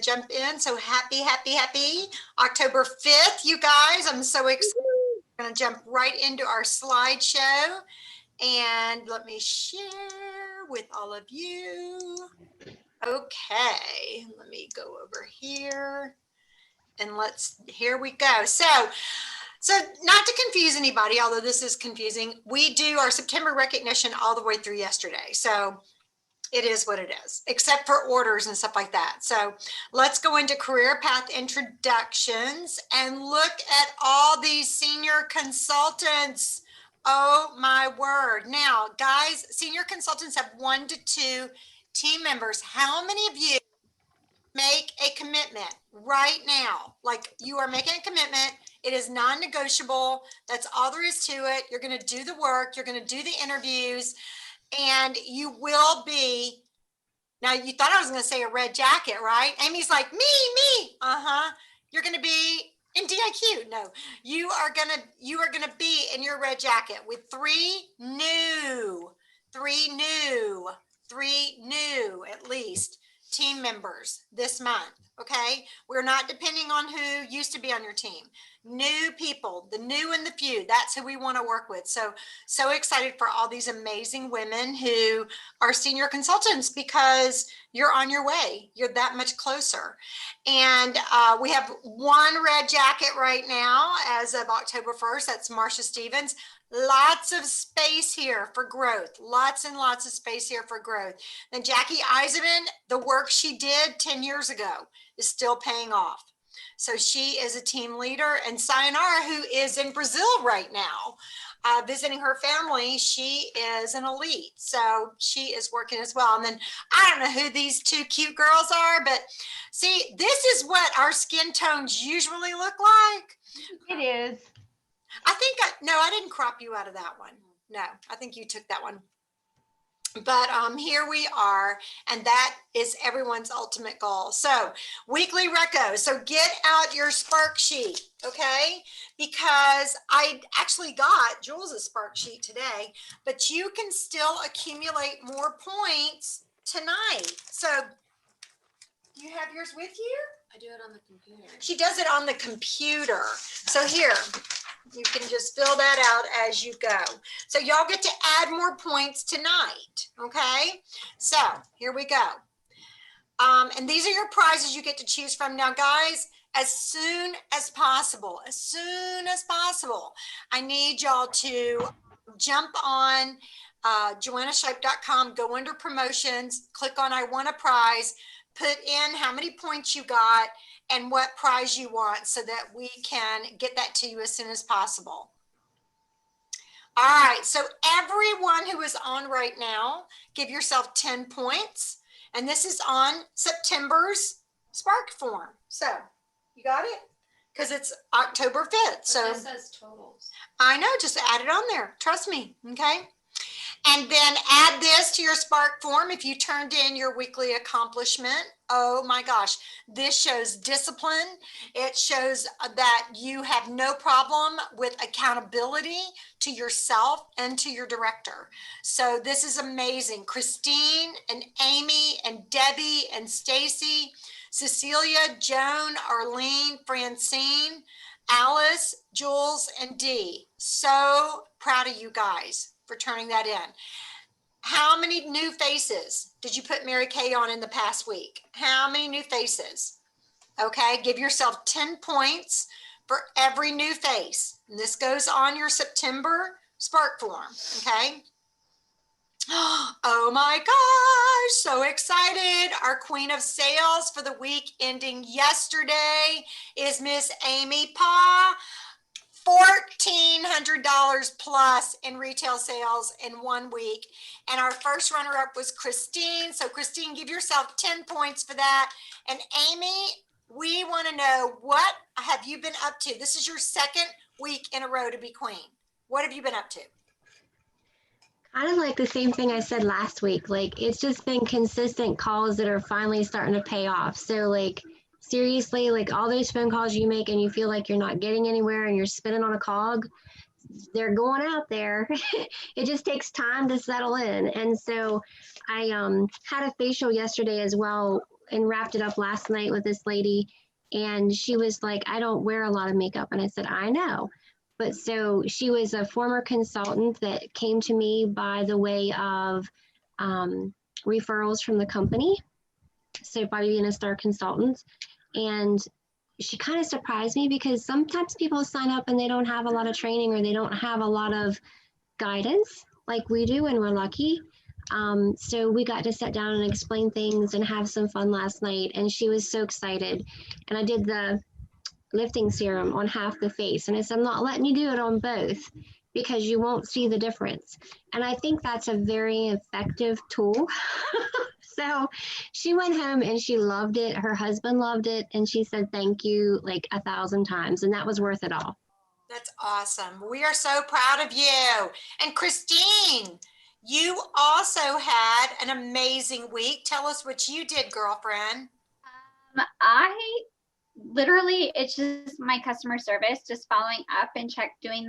to jump in. So happy October 5th, you guys. I'm so excited. We're going to jump right into our slideshow. And let me share with all of you. Okay, let me go over here. And here we go. So not to confuse anybody, although this is confusing, we do our September recognition all the way through yesterday. So it is what it is, except for orders and stuff like that. So let's go into career path introductions and look at all these senior consultants. Oh my word. Now, guys, senior consultants have 1 to 2 team members. How many of you make a commitment right now? Like, you are making a commitment. It is non-negotiable. That's all there is to it. You're going to do the work. You're going to do the interviews, and you will be. Now, you thought I was going to say a red jacket, right? Amy's like, me. You're going to be in DIQ. No, you are going to be in your red jacket with three new at least team members this month. Okay, we're not depending on who used to be on your team. New people, the new and the few, that's who we want to work with. So excited for all these amazing women who are senior consultants, because you're on your way. You're that much closer. And we have 1 red jacket right now as of October 1st. That's Marcia Stevens. Lots of space here for growth. Lots and lots of space here for growth. Then Jackie Eisenman, the work she did 10 years ago is still paying off. So she is a team leader. And Sayonara, who is in Brazil right now, visiting her family, she is an elite. So she is working as well. And then I don't know who these 2 cute girls are, but see, this is what our skin tones usually look like. It is. I think, no, I didn't crop you out of that one. No, I think you took that one. But here we are, and that is everyone's ultimate goal. So weekly RECO. So get out your Spark sheet, okay? Because I actually got Jules' Spark sheet today, but you can still accumulate more points tonight. So do you have yours with you? I do it on the computer. She does it on the computer. So here, you can just fill that out as you go. So y'all get to add more points tonight, okay? So here we go. And these are your prizes you get to choose from. Now, guys, as soon as possible, I need y'all to jump on JoannaShipe.com, go under promotions, click on I want a prize, put in how many points you got and what prize you want so that we can get that to you as soon as possible. All right, so everyone who is on right now, give yourself 10 points. And this is on September's Spark form. So you got it? Because it's October 5th. So it says totals. I know, just add it on there. Trust me, okay? And then add this to your Spark form if you turned in your weekly accomplishment. Oh my gosh, this shows discipline. It shows that you have no problem with accountability to yourself and to your director. So this is amazing. Christine and Amy and Debbie and Stacy, Cecilia, Joan, Arlene, Francine, Alice, Jules, and Dee. So proud of you guys for turning that in. How many new faces did you put Mary Kay on in the past week? How many new faces? Okay, give yourself 10 points for every new face. And this goes on your September Spark form, okay? Oh my gosh, so excited. Our queen of sales for the week ending yesterday is Miss Amy Pa. $1,400 plus in retail sales in 1 week. And our first runner-up was Christine. So Christine, give yourself 10 points for that. And Amy, we want to know, what have you been up to? This is your 2nd week in a row to be queen. What have you been up to? Kind of like the same thing I said last week. Like, it's just been consistent calls that are finally starting to pay off. So like, seriously, like all those phone calls you make and you feel like you're not getting anywhere and you're spinning on a cog, they're going out there. It just takes time to settle in. And so I had a facial yesterday as well and wrapped it up last night with this lady, and she was like, I don't wear a lot of makeup. And I said, I know. But so she was a former consultant that came to me by the way of referrals from the company. So by being a star consultant. And she kind of surprised me because sometimes people sign up and they don't have a lot of training or they don't have a lot of guidance like we do, and we're lucky. So we got to sit down and explain things and have some fun last night, and she was so excited. And I did the lifting serum on half the face, and I said, I'm not letting you do it on both because you won't see the difference. And I think that's a very effective tool. So she went home and she loved it. Her husband loved it, and she said thank you like 1,000 times, and that was worth it all. That's awesome. We are so proud of you. And Christine, you also had an amazing week. Tell us what you did, girlfriend. I literally, it's just my customer service, just following up and doing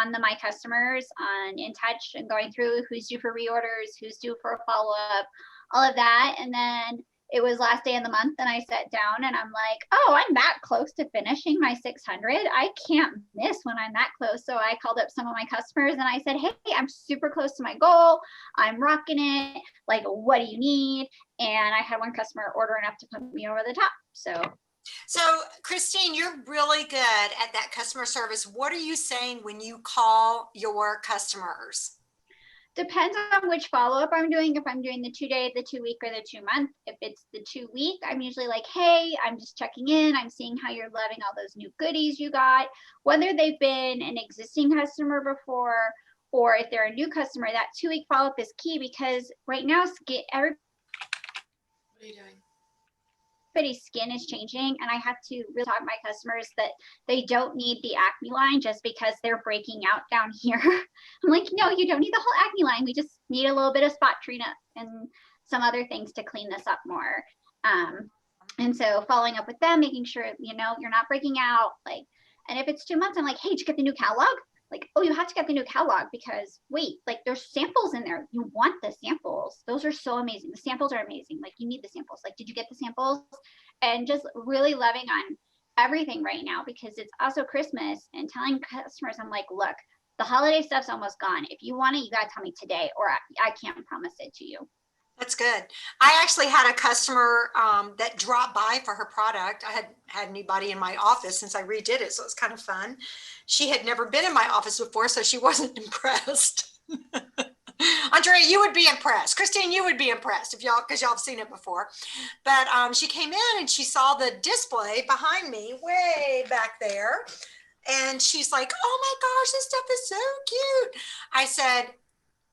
on the my customers on In Touch and going through who's due for reorders, who's due for a follow-up, all of that. And then it was last day of the month and I sat down and I'm like, oh, I'm that close to finishing my 600. I can't miss when I'm that close. So I called up some of my customers and I said, hey, I'm super close to my goal. I'm rocking it. Like, what do you need? And I had one customer order enough to put me over the top. So Christine, you're really good at that customer service. What are you saying when you call your customers? depends on which follow-up I'm doing. If I'm doing the 2-day, the 2-week, or the 2-month. If it's the 2-week, I'm usually like, hey, I'm just checking in. I'm seeing how you're loving all those new goodies you got. Whether they've been an existing customer before or if they're a new customer, that 2-week follow-up is key because right now, What are you doing? everybody's skin is changing, and I have to really talk to my customers that they don't need the acne line just because they're breaking out down here. I'm like, no, you don't need the whole acne line. We just need a little bit of spot treatment and some other things to clean this up more. And so following up with them, making sure, you're not breaking out. Like, and if it's 2 months, I'm like, hey, did you get the new catalog? Like, oh, you have to get the new catalog because wait, like there's samples in there. You want the samples. Those are so amazing. The samples are amazing. Like you need the samples. Like, did you get the samples? And just really loving on everything right now because it's also Christmas and telling customers, I'm like, look, the holiday stuff's almost gone. If you want it, you gotta tell me today or I can't promise it to you. That's good. I actually had a customer that dropped by for her product. I hadn't had anybody in my office since I redid it, so it's kind of fun. She had never been in my office before, so she wasn't impressed. Andrea, you would be impressed. Christine, you would be impressed if because y'all have seen it before. But she came in and she saw the display behind me way back there. And she's like, oh my gosh, this stuff is so cute. I said,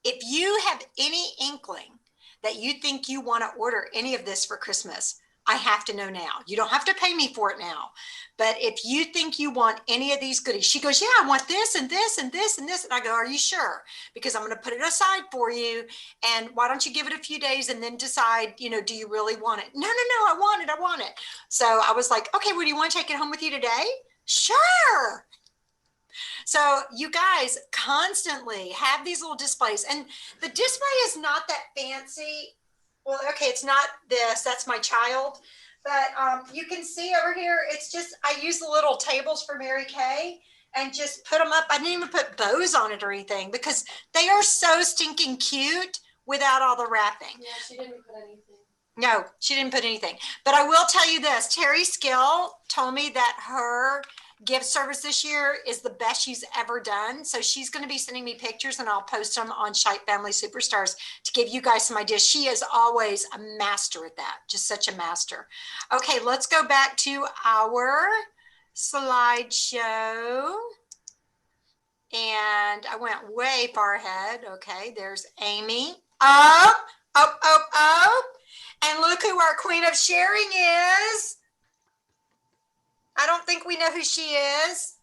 if you have any inkling that you think you want to order any of this for Christmas, I have to know now. You don't have to pay me for it now. But if you think you want any of these goodies, she goes, yeah, I want this and this and this and this. And I go, are you sure? Because I'm going to put it aside for you. And why don't you give it a few days and then decide, do you really want it? No, I want it. So I was like, okay, well, do you want to take it home with you today? Sure. So you guys constantly have these little displays, and the display is not that fancy. Well, okay, it's not this, that's my child, but you can see over here, it's just, I use the little tables for Mary Kay and just put them up. I didn't even put bows on it or anything because they are so stinking cute without all the wrapping. Yeah, she didn't put anything. No, she didn't put anything. But I will tell you this, Terry Skill told me that her gift service this year is the best she's ever done. So she's going to be sending me pictures and I'll post them on Shipe Family Superstars to give you guys some ideas. She is always a master at that, just such a master. Okay, let's go back to our slideshow. And I went way far ahead. Okay, there's Amy. Oh. And look who our queen of sharing is. I don't think we know who she is.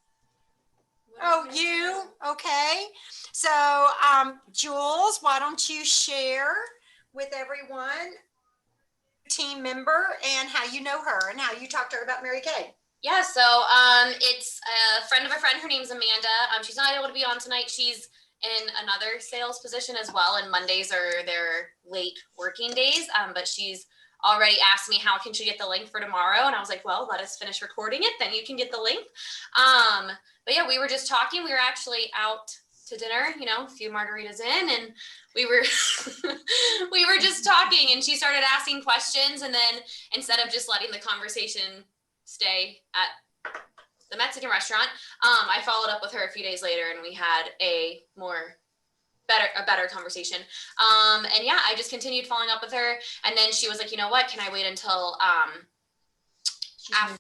Oh, you? Okay. So, Jules, why don't you share with everyone, team member, and how you know her and how you talked to her about Mary Kay? Yeah, so it's a friend of a friend. Her name's Amanda. She's not able to be on tonight. She's in another sales position as well, and Mondays are their late working days, but she's already asked me how can she get the link for tomorrow, and I was like, well, let us finish recording it, then you can get the link. But yeah, we were just talking. We were actually out to dinner, you know, a few margaritas in, and we were we were just talking, and she started asking questions, and then instead of just letting the conversation stay at the Mexican restaurant, I followed up with her a few days later, and we had a better conversation. And yeah, I just continued following up with her, and then she was like, you know what, can I wait until after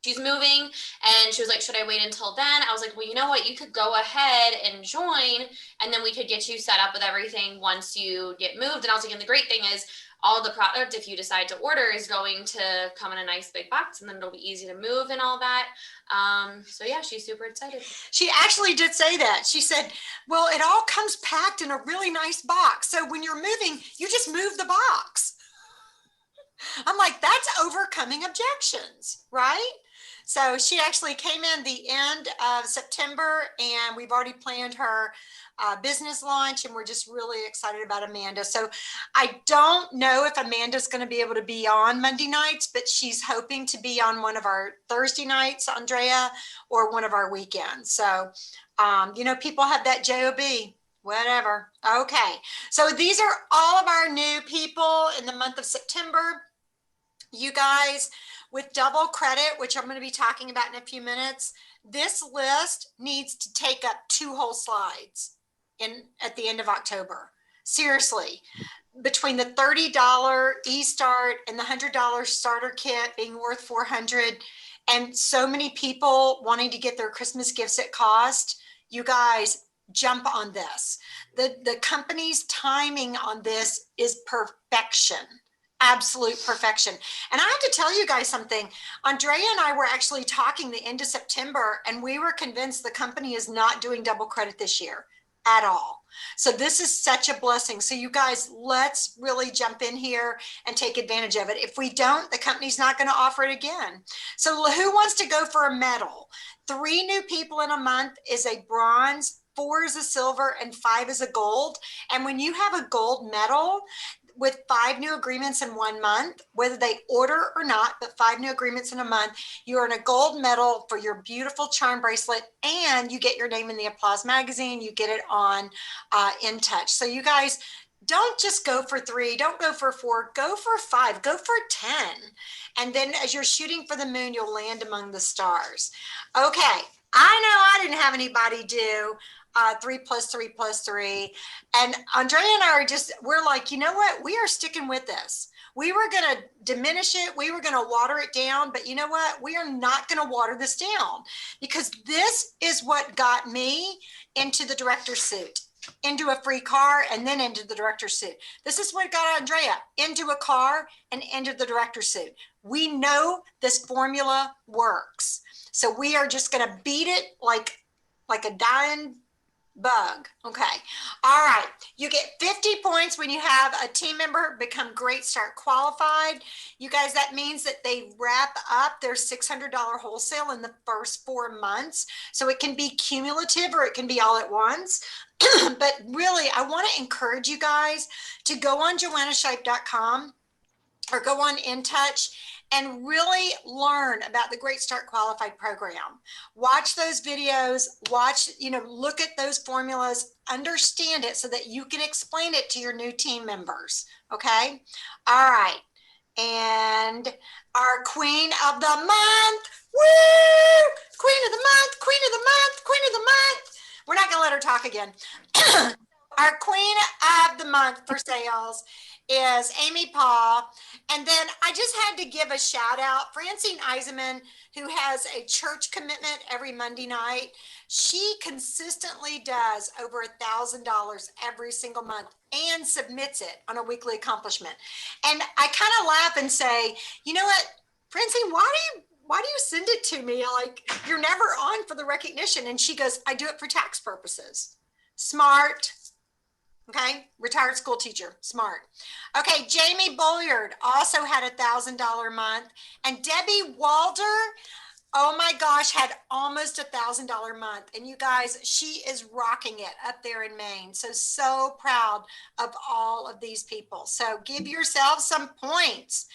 she's moving? And she was like, should I wait until then? I was like, well, you know what, you could go ahead and join, and then we could get you set up with everything once you get moved. And I was like, and the great thing is all the product, if you decide to order, is going to come in a nice big box, and then it'll be easy to move and all that. So yeah, she's super excited. She actually did say that. She said, well, it all comes packed in a really nice box. So when you're moving, you just move the box. I'm like, that's overcoming objections, right? So she actually came in the end of September, and we've already planned her business launch, and we're just really excited about Amanda. So I don't know if Amanda's going to be able to be on Monday nights, but she's hoping to be on one of our Thursday nights, Andrea, or one of our weekends. So, you know, people have that job, whatever. Okay. So these are all of our new people in the month of September. You guys, with double credit, which I'm going to be talking about in a few minutes, this list needs to take up 2 whole slides at the end of October. Seriously, between the $30 e-start and the $100 starter kit being worth $400, and so many people wanting to get their Christmas gifts at cost, you guys jump on this. The company's timing on this is perfection. Absolute perfection. And I have to tell you guys something. Andrea and I were actually talking the end of September, and we were convinced the company is not doing double credit this year at all. So this is such a blessing. So you guys, let's really jump in here and take advantage of it. If we don't, the company's not going to offer it again. So who wants to go for a medal? 3 new people in a month is a bronze, 4 is a silver, and 5 is a gold. And when you have a gold medal, with 5 new agreements in 1 month, whether they order or not, but 5 new agreements in a month, you earn a gold medal for your beautiful charm bracelet, and you get your name in the Applause magazine. You get it on In Touch. So you guys, don't just go for 3, don't go for 4, go for 5, go for 10. And then as you're shooting for the moon, you'll land among the stars. Okay, I know I didn't have anybody do 3 + 3 + 3. And Andrea and I we're like, you know what? We are sticking with this. We were going to diminish it. We were going to water it down. But you know what? We are not going to water this down, because this is what got me into the director's suit, into a free car, and then into the director's suit. This is what got Andrea into a car and into the director's suit. We know this formula works. So we are just going to beat it like a dying bug. Okay. All right. You get 50 points when you have a team member become Great Start qualified. You guys, that means that they wrap up their $600 wholesale in the first 4 months. So it can be cumulative or it can be all at once. But really, I want to encourage you guys to go on joannashipe.com or go on In Touch and really learn about the Great Start Qualified program. Watch those videos, look at those formulas, understand it so that you can explain it to your new team members, okay? All right, and our queen of the month, woo! Queen of the month, queen of the month, queen of the month. We're not gonna let her talk again. Our queen of the month for sales is Amy Paul. And then I just had to give a shout out, Francine Eisenman, who has a church commitment every Monday night. She consistently does over $1,000 every single month and submits it on a weekly accomplishment. And I kind of laugh and say, you know what, Francine, why do you send it to me? Like, you're never on for the recognition. And she goes, I do it for tax purposes. Smart. Okay, retired school teacher, smart. Okay, Jamie Bolliard also had $1,000 month, and Debbie Walder, oh my gosh, had almost $1,000 month. And you guys, she is rocking it up there in Maine. So proud of all of these people. So give yourselves some points.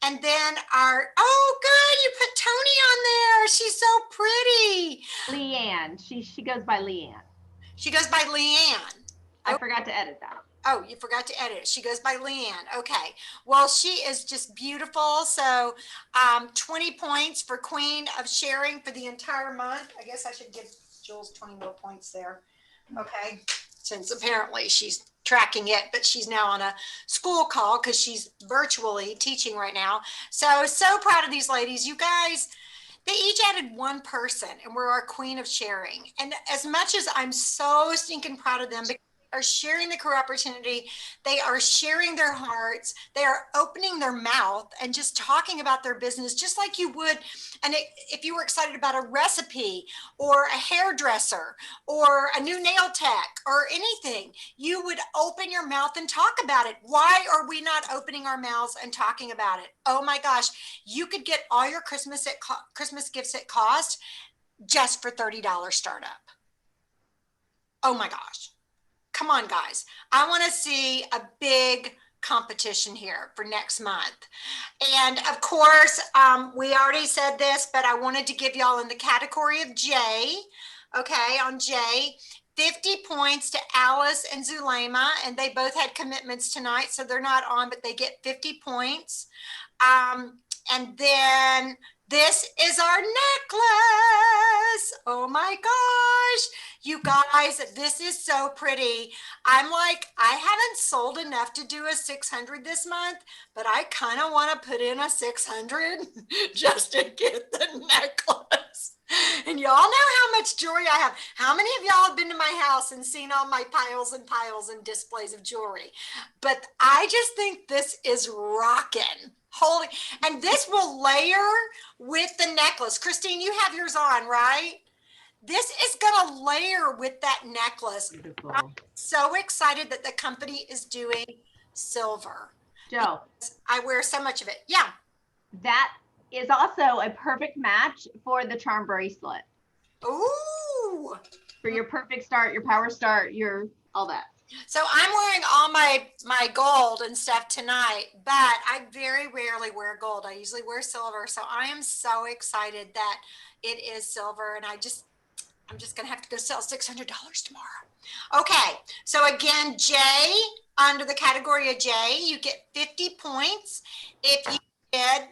And then oh, good, you put Tony on there. She's so pretty. Leanne. She goes by Leanne. She goes by Leanne. I forgot to edit that. Oh, you forgot to edit it. She goes by Leanne. Okay. Well, she is just beautiful. So 20 points for Queen of Sharing for the entire month. I guess I should give Jules 20 more points there. Okay. Since apparently she's tracking it, but she's now on a school call because she's virtually teaching right now. So proud of these ladies. You guys, they each added one person and we're our Queen of Sharing. And as much as I'm so stinking proud of them, because they are sharing the career opportunity, they are sharing their hearts, they are opening their mouth and just talking about their business just like you would. And if you were excited about a recipe or a hairdresser or a new nail tech or anything, you would open your mouth and talk about it. Why are we not opening our mouths and talking about it? Oh my gosh, you could get all your Christmas gifts at cost just for $30 startup. Oh my gosh. Come on, guys. I want to see a big competition here for next month. And of course, we already said this, but I wanted to give y'all in the category of J, okay, on J, 50 points to Alice and Zulema, and they both had commitments tonight, so they're not on, but they get 50 points. And then this is our necklace. Oh my gosh. You guys, this is so pretty. I'm like, I haven't sold enough to do a 600 this month, but I kind of want to put in a 600 just to get the necklace. And y'all know how much jewelry I have. How many of y'all have been to my house and seen all my piles and piles and displays of jewelry? But I just think this is rocking. Holy, and this will layer with the necklace. Christine, you have yours on, right? This is going to layer with that necklace. Beautiful. I'm so excited that the company is doing silver. Joe, I wear so much of it. Yeah. that is also a perfect match for the charm bracelet. Ooh. For your perfect start, your power start, your all that. So I'm wearing all my gold and stuff tonight, but I very rarely wear gold. I usually wear silver. So I am so excited that it is silver, and I'm just going to have to go sell $600 tomorrow. Okay. So again, J, under the category of J, you get 50 points. If you did,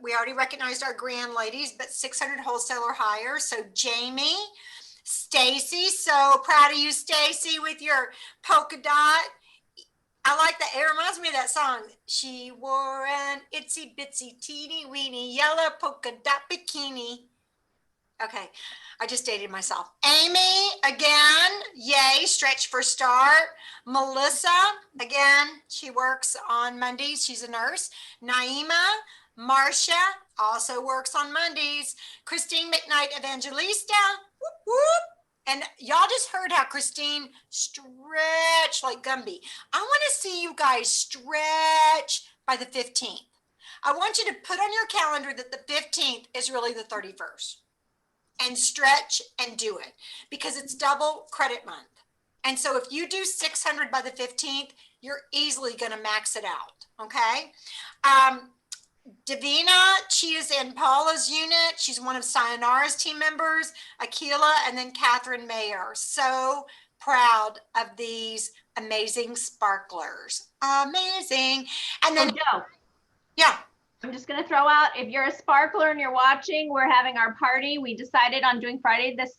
we already recognized our grand ladies, but 600 wholesaler higher. So Jamie, Stacy, so proud of you, Stacy, with your polka dot. I like that. It reminds me of that song. She wore an itsy bitsy teeny weeny yellow polka dot bikini. Okay, I just dated myself. Amy, again, yay, stretch for start. Melissa, again, she works on Mondays. She's a nurse. Naima, Marcia, also works on Mondays. Christine McKnight Evangelista, whoop, whoop. And y'all just heard how Christine stretched like Gumby. I want to see you guys stretch by the 15th. I want you to put on your calendar that the 15th is really the 31st. And stretch and do it because it's double credit month. And so if you do 600 by the 15th, you're easily going to max it out. Okay. Davina, she is in Paula's unit. She's one of Sayonara's team members, Akila, and then Catherine Mayer. So proud of these amazing sparklers. Amazing. And then, Joe, yeah. I'm just going to throw out, if you're a sparkler and you're watching, we're having our party. We decided on doing Friday the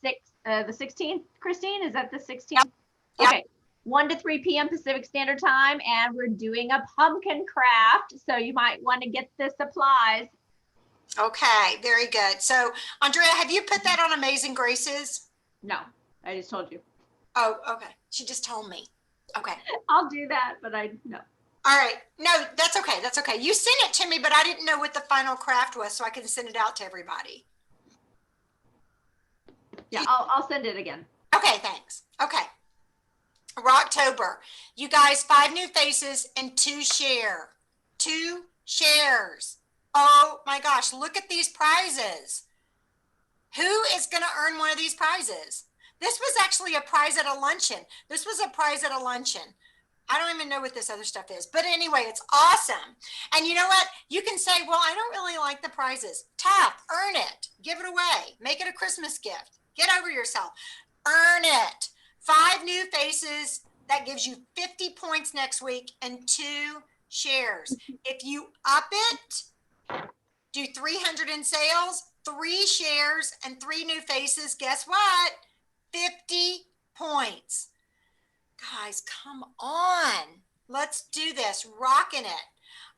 16th. Christine, is that the 16th? Yep. Okay. 1 to 3 p.m. Pacific Standard Time, and we're doing a pumpkin craft. So you might want to get the supplies. Okay, very good. So, Andrea, have you put that on Amazing Graces? No, I just told you. Oh, okay. She just told me. Okay. I'll do that, but no. All right. No, that's okay. That's okay. You sent it to me, but I didn't know what the final craft was, so I can send it out to everybody. Yeah, I'll send it again. Okay, thanks. Okay. Rocktober. You guys, 5 new faces and 2 share. 2 shares. Oh my gosh, look at these prizes. Who is going to earn one of these prizes? This was actually a prize at a luncheon. This was a prize at a luncheon. I don't even know what this other stuff is, but anyway, it's awesome. And you know what? You can say, well, I don't really like the prizes. Tough, earn it, give it away, make it a Christmas gift. Get over yourself, earn it. 5 new faces, that gives you 50 points next week and 2 shares. If you up it, do 300 in sales, 3 shares and 3 new faces, guess what? 50 points. Guys, come on. Let's do this. Rocking it.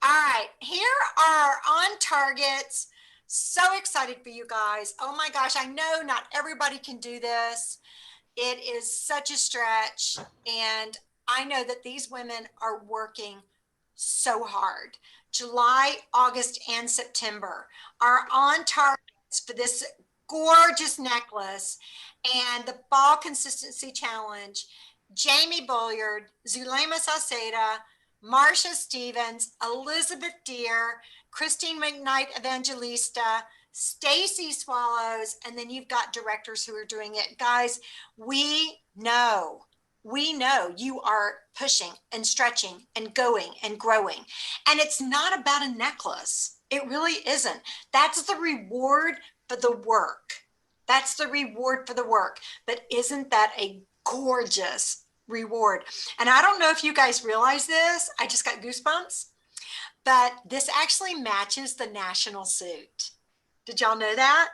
All right. Here are on targets. So excited for you guys. Oh my gosh. I know not everybody can do this. It is such a stretch. And I know that these women are working so hard. July, August, and September are on targets for this gorgeous necklace and the Fall Consistency Challenge. Jamie Bulliard, Zulema Sauceda, Marcia Stevens, Elizabeth Deere, Christine McKnight Evangelista, Stacy Swallows, and then you've got directors who are doing it. Guys, we know you are pushing and stretching and going and growing. And it's not about a necklace. It really isn't. That's the reward for the work. That's the reward for the work. But isn't that a gorgeous reward? And I don't know if you guys realize this. I just got goosebumps. But this actually matches the national suit. Did y'all know that?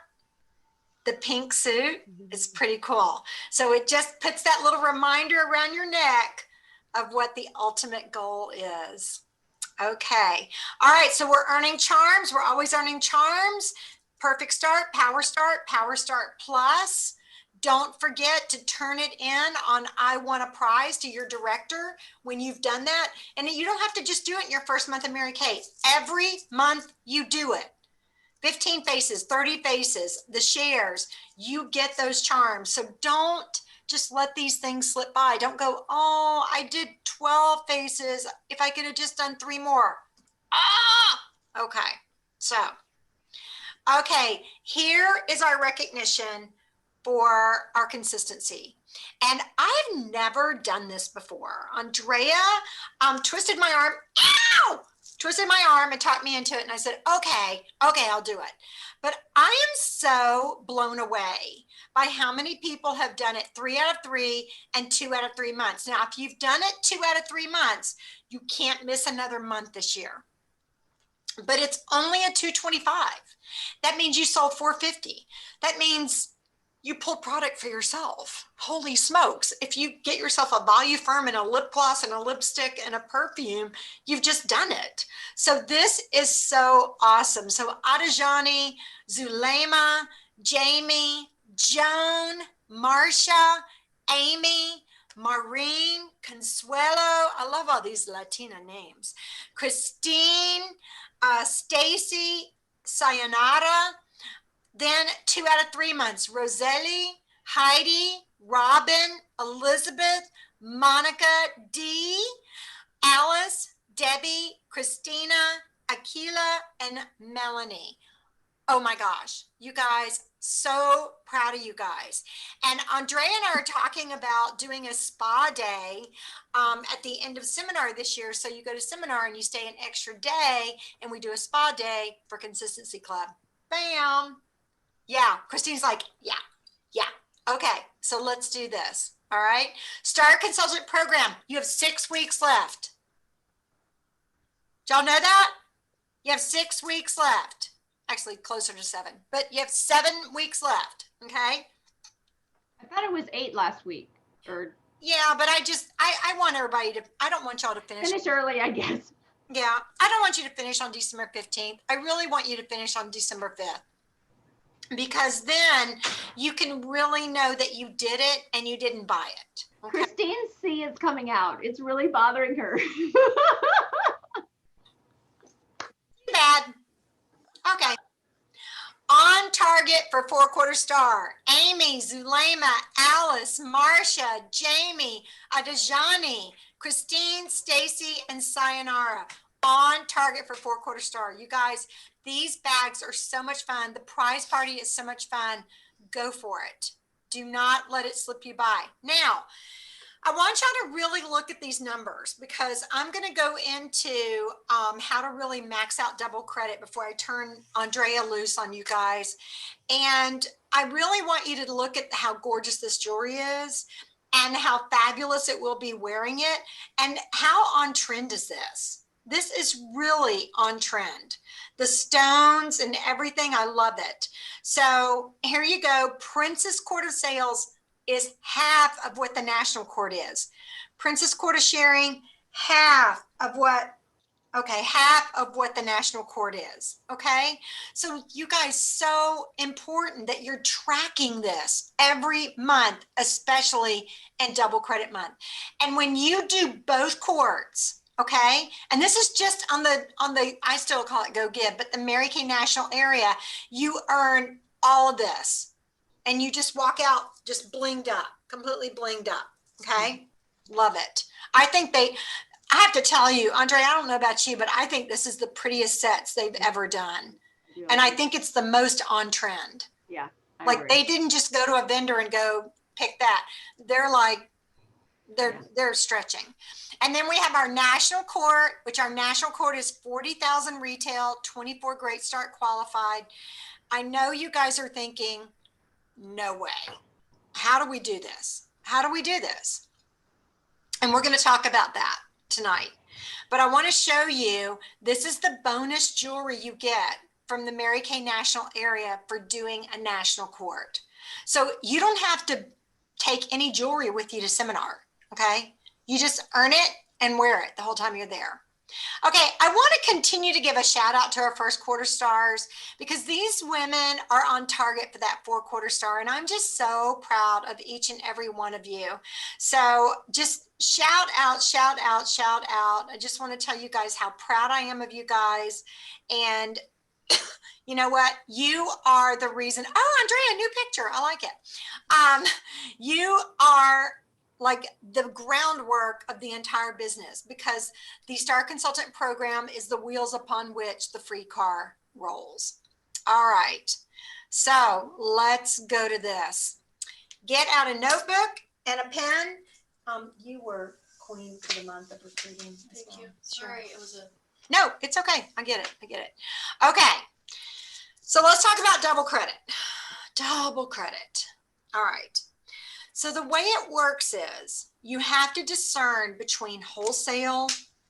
The pink suit is pretty cool. So it just puts that little reminder around your neck of what the ultimate goal is. Okay. All right. So we're earning charms. We're always earning charms. Perfect Start, Power Start Plus. Don't forget to turn it in on I Want a Prize to your director when you've done that. And you don't have to just do it in your first month of Mary Kate. Every month you do it. 15 faces, 30 faces, the shares, you get those charms. So don't just let these things slip by. Don't go, oh, I did 12 faces. If I could have just done 3 more. Okay. So, okay, here is our recognition for our consistency. And I've never done this before. Andrea twisted my arm. Ow! Twisted my arm and talked me into it. And I said, okay, I'll do it. But I am so blown away by how many people have done it 3 out of 3 and 2 out of 3 months. Now, if you've done it 2 out of 3 months, you can't miss another month this year. But it's only a 225. That means you sold 450. That means you pulled product for yourself. Holy smokes. If you get yourself a Volume Firm and a lip gloss and a lipstick and a perfume, you've just done it. So this is so awesome. So Adajani, Zulema, Jamie, Joan, Marcia, Amy, Maureen, Consuelo. I love all these Latina names. Christine, Stacy, Sayonara. Then 2 out of 3 months, Roseli, Heidi, Robin, Elizabeth, Monica, Dee, Alice, Debbie, Christina, Akila, and Melanie. Oh my gosh, you guys, so proud of you guys. And Andrea and I are talking about doing a spa day at the end of seminar this year. So you go to seminar and you stay an extra day and we do a spa day for Consistency Club. Bam. Yeah, Christine's like, yeah. Okay, so let's do this. All right. Star Consultant Program. You have 6 weeks left. Did y'all know that? You have 6 weeks left. Actually, closer to 7, but you have 7 weeks left. Okay. I thought it was 8 last week. Or yeah, but I want everybody to, I don't want y'all to finish early, I guess. Yeah, I don't want you to finish on December 15th. I really want you to finish on December 5th. Because then you can really know that you did it and you didn't buy it. Okay? Christine's C is coming out. It's really bothering her. Bad. Okay. On target for 4-quarter star. Amy, Zulema, Alice, Marcia, Jamie, Adajani, Christine, Stacy, and Sayonara. On target for 4-quarter star. You guys, these bags are so much fun. The prize party is so much fun. go for it. Do not let it slip you by. Now, I want y'all to really look at these numbers because I'm going to go into how to really max out double credit before I turn Andrea loose on you guys. And I really want you to look at how gorgeous this jewelry is and how fabulous it will be wearing it. And how on trend is this? This is really on trend. The stones and everything, I love it. So here you go. Princess Court of Sales is half of what the National Court is. Princess Court of Sharing, half of what the National Court is, okay? So you guys, so important that you're tracking this every month, especially in double credit month. And when you do both courts, okay, and this is just on the, I still call it Go Give, but the Mary Kay National area, you earn all of this. And you just walk out just blinged up, completely blinged up, okay? Love it. I have to tell you, Andre, I don't know about you, but I think this is the prettiest sets they've ever done. Yeah. And I think it's the most on trend. Yeah. I Like agree. they didn't just go to a vendor and go pick that. They're like, they're stretching. And then we have our National Court, which our National Court is 40,000 retail, 24 Great Start qualified. I know you guys are thinking, no way. How do we do this? How do we do this? And we're going to talk about that tonight. But I want to show you, this is the bonus jewelry you get from the Mary Kay National area for doing a national court. So you don't have to take any jewelry with you to seminar, okay? You just earn it and wear it the whole time you're there. Okay, I want to continue to give a shout out to our first quarter stars because these women are on target for that 4 quarter star. And I'm just so proud of each and every one of you. So just shout out, shout out, shout out. I just want to tell you guys how proud I am of you guys. And you know what? You are the reason. Oh, Andrea, new picture. I like it. You are like the groundwork of the entire business because the Star Consultant program is the wheels upon which the free car rolls. All right, so let's go to this. Get out a notebook and a pen. You were queen for the month of recruiting. Thank you. Sorry, it was a. No, it's okay. I get it. I get it. Okay, so let's talk about double credit. Double credit. All right. So the way it works is you have to discern between wholesale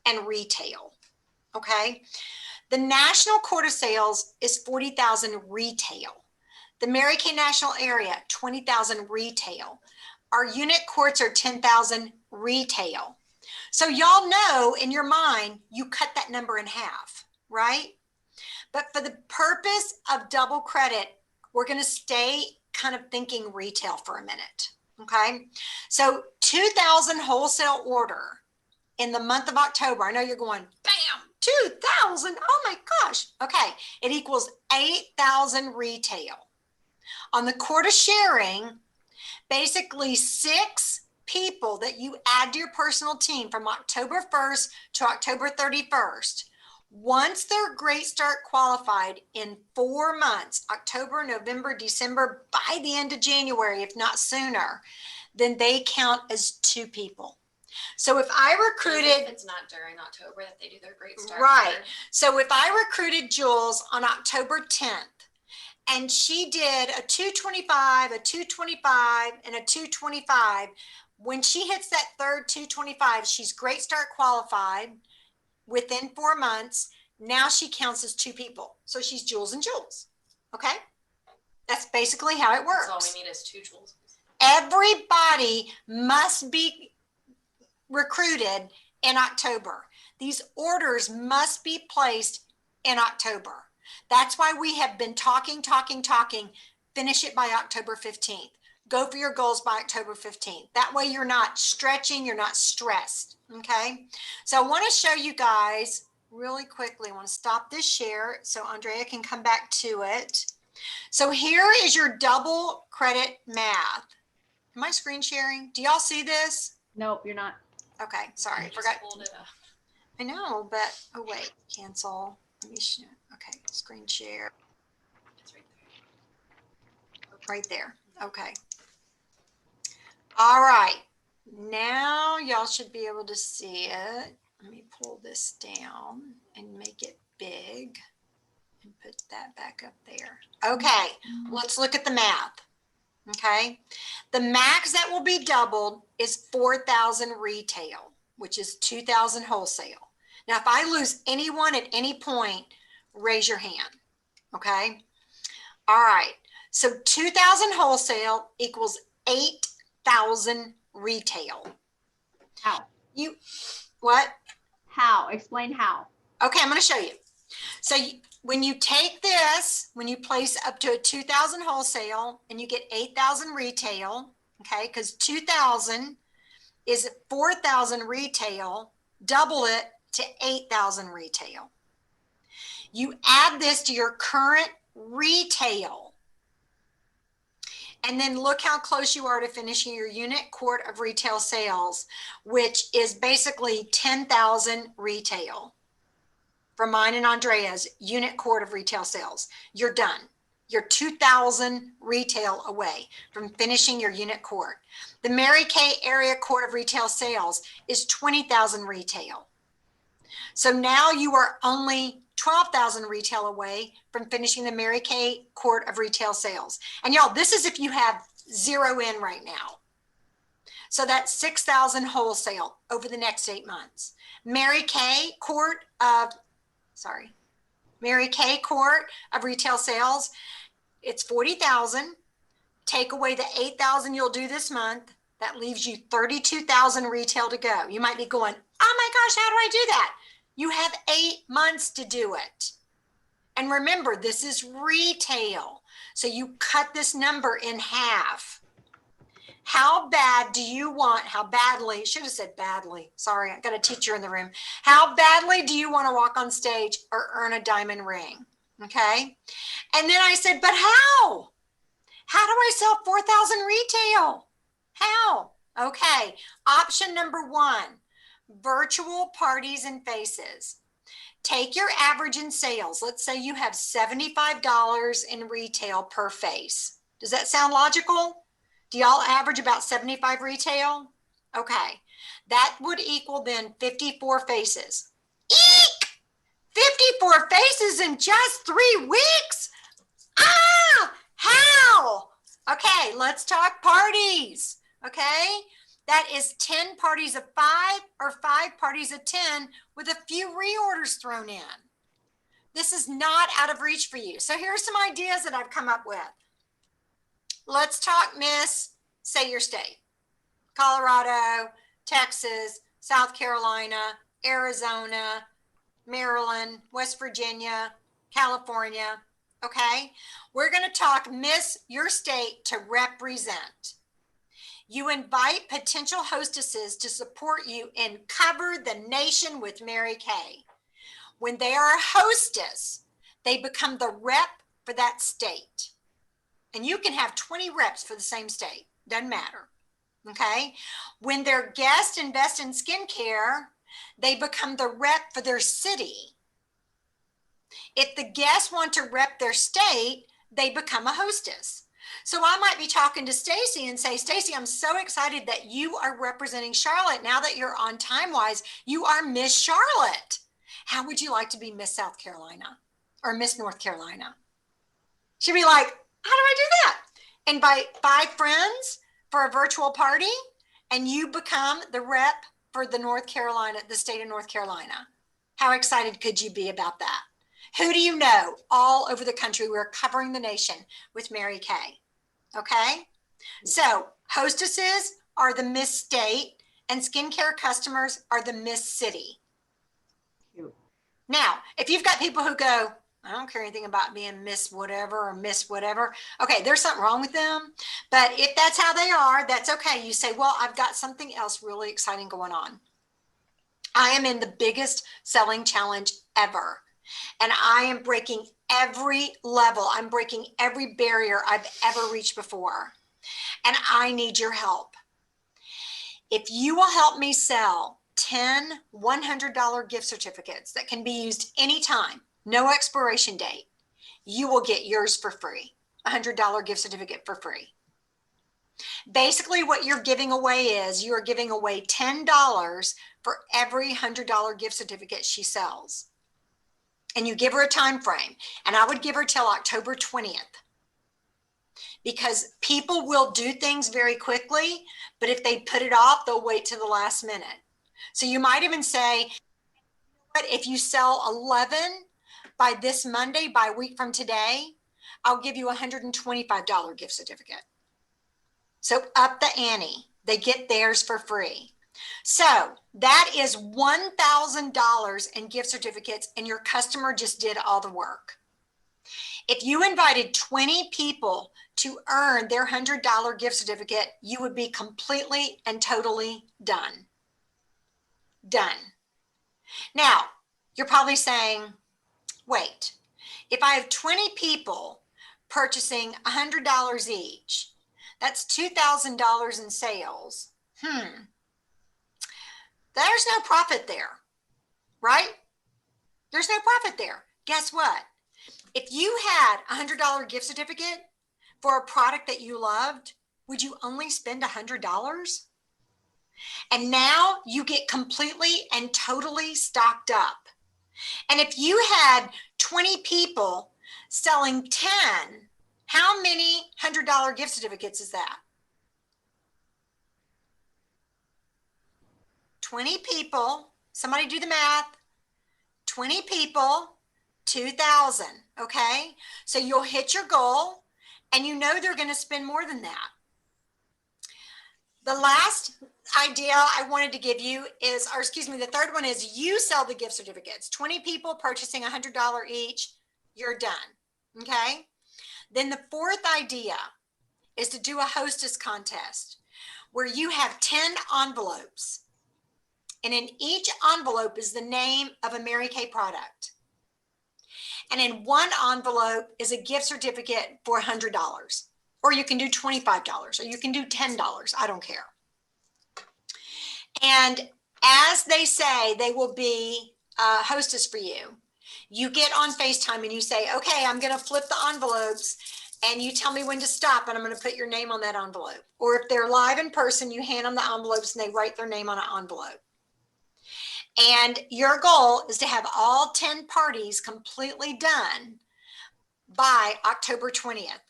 and retail, okay? The National Court of Sales is 40,000 retail. The Mary Kay National area, 20,000 retail. Our unit courts are 10,000 retail. So y'all know in your mind, you cut that number in half, right? But for the purpose of double credit, we're gonna stay kind of thinking retail for a minute. Okay, so 2,000 wholesale order in the month of October. I know you're going, bam, 2,000. Oh my gosh. Okay, it equals 8,000 retail. On the Court of Sharing, basically 6 people that you add to your personal team from October 1st to October 31st. Once they're Great Start qualified in 4 months, October, November, December, by the end of January, if not sooner, then they count as 2 people. So if I recruited, If it's not during October that they do their Great Start. right. order. So if I recruited Jules on October 10th and she did a 225, a 225, and a 225, when she hits that third 225, she's Great Start qualified within 4 months. Now she counts as 2 people. So she's Jules and Jules. Okay. That's basically how it works. That's all we need is 2 jewels. Everybody must be recruited in October. These orders must be placed in October. That's why we have been talking. Finish it by October 15th. Go for your goals by October 15th. That way you're not stretching, you're not stressed, okay? So I wanna show you guys really quickly. I wanna stop this share so Andrea can come back to it. So here is your double credit math. Am I screen sharing? Do y'all see this? Nope, you're not. Okay, sorry, I just forgot. pulled it up. I know, but, oh wait, cancel. Let me, okay, screen share. It's right there. Right there. Okay. All right. Now y'all should be able to see it. Let me pull this down and make it big and put that back up there. Okay. Let's look at the math. Okay. The max that will be doubled is 4,000 retail, which is 2,000 wholesale. Now, if I lose anyone at any point, raise your hand. Okay. All right. So 2,000 wholesale equals 8,000 retail. How? What? How? Explain how. Okay, I'm going to show you. So when you take this, when you place up to a 2,000 wholesale and you get 8,000 retail, okay, because 2,000 is 4,000 retail, double it to 8,000 retail. You add this to your current retail. And then look how close you are to finishing your unit quart of retail sales, which is basically 10,000 retail. For mine and Andrea's unit quart of retail sales, you're done. You're 2,000 retail away from finishing your unit quart. The Mary Kay area quart of retail sales is 20,000 retail. So now you are only 12,000 retail away from finishing the Mary Kay quart of retail sales. And y'all, this is if you have 0 in right now. So that's 6,000 wholesale over the next 8 months. Mary Kay quart of retail sales, it's 40,000. Take away the 8,000 you'll do this month. That leaves you 32,000 retail to go. You might be going, oh my gosh, how do I do that? You have 8 months to do it. And remember, this is retail. So you cut this number in half. How bad do you want, how badly, should have said badly. Sorry, I got a teacher in the room. How badly do you want to walk on stage or earn a diamond ring? Okay. And then I said, but how? How do I sell 4,000 retail? How? Okay. Option number 1, virtual parties and faces. Take your average in sales. Let's say you have $75 in retail per face. Does that sound logical? Do y'all average about 75 retail? Okay. That would equal then 54 faces. Eek! 54 faces in just 3 weeks? Ah! How? Okay, let's talk parties. Okay? That is 10 parties of 5 or 5 parties of 10 with a few reorders thrown in. This is not out of reach for you. So here are some ideas that I've come up with. Let's talk, Miss, say your state. Colorado, Texas, South Carolina, Arizona, Maryland, West Virginia, California. Okay? We're going to talk Miss your state to represent. You invite potential hostesses to support you and cover the nation with Mary Kay. When they are a hostess, they become the rep for that state. And you can have 20 reps for the same state. Doesn't matter. Okay? When their guests invest in skincare, they become the rep for their city. If the guests want to rep their state, they become a hostess. So I might be talking to Stacy and say, Stacy, I'm so excited that you are representing Charlotte. Now that you're on TimeWise, you are Miss Charlotte. How would you like to be Miss South Carolina or Miss North Carolina? She'd be like, how do I do that? Invite 5 friends for a virtual party and you become the rep for the state of North Carolina. How excited could you be about that? Who do you know all over the country? We're covering the nation with Mary Kay. Okay. So hostesses are the Miss State and skincare customers are the Miss City. Cute. Now, if you've got people who go, I don't care anything about being Miss whatever or Miss whatever. Okay, there's something wrong with them. But if that's how they are, that's okay. You say, well, I've got something else really exciting going on. I am in the biggest selling challenge ever. And I am breaking every level. I'm breaking every barrier I've ever reached before. And I need your help. If you will help me sell 10 $100 gift certificates that can be used anytime, no expiration date, you will get yours for free. a $100 gift certificate for free. Basically, what you're giving away is you are giving away $10 for every $100 gift certificate she sells. And you give her a time frame. And I would give her till October 20th. Because people will do things very quickly, but if they put it off, they'll wait to the last minute. So you might even say, but if you sell 11 by this Monday, by a week from today, I'll give you a $125 gift certificate. So up the ante, they get theirs for free. So that is $1,000 in gift certificates, and your customer just did all the work. If you invited 20 people to earn their $100 gift certificate, you would be completely and totally done. Done. Now, you're probably saying, wait, if I have 20 people purchasing $100 each, that's $2,000 in sales. There's no profit there, right? There's no profit there. Guess what? If you had a $100 gift certificate for a product that you loved, would you only spend $100? And now you get completely and totally stocked up. And if you had 20 people selling 10, how many $100 gift certificates is that? 20 people, somebody do the math, 20 people, 2,000, okay? So you'll hit your goal, and you know they're gonna spend more than that. The last idea I wanted to give you is, or excuse me, the third one is you sell the gift certificates. 20 people purchasing $100 each, you're done, okay? Then the fourth idea is to do a hostess contest where you have 10 envelopes. And in each envelope is the name of a Mary Kay product. And in one envelope is a gift certificate for $100. Or you can do $25, or you can do $10. I don't care. And as they say, they will be a hostess for you. You get on FaceTime and you say, okay, I'm going to flip the envelopes, and you tell me when to stop, and I'm going to put your name on that envelope. Or if they're live in person, you hand them the envelopes and they write their name on an envelope. And your goal is to have all 10 parties completely done by October 20th.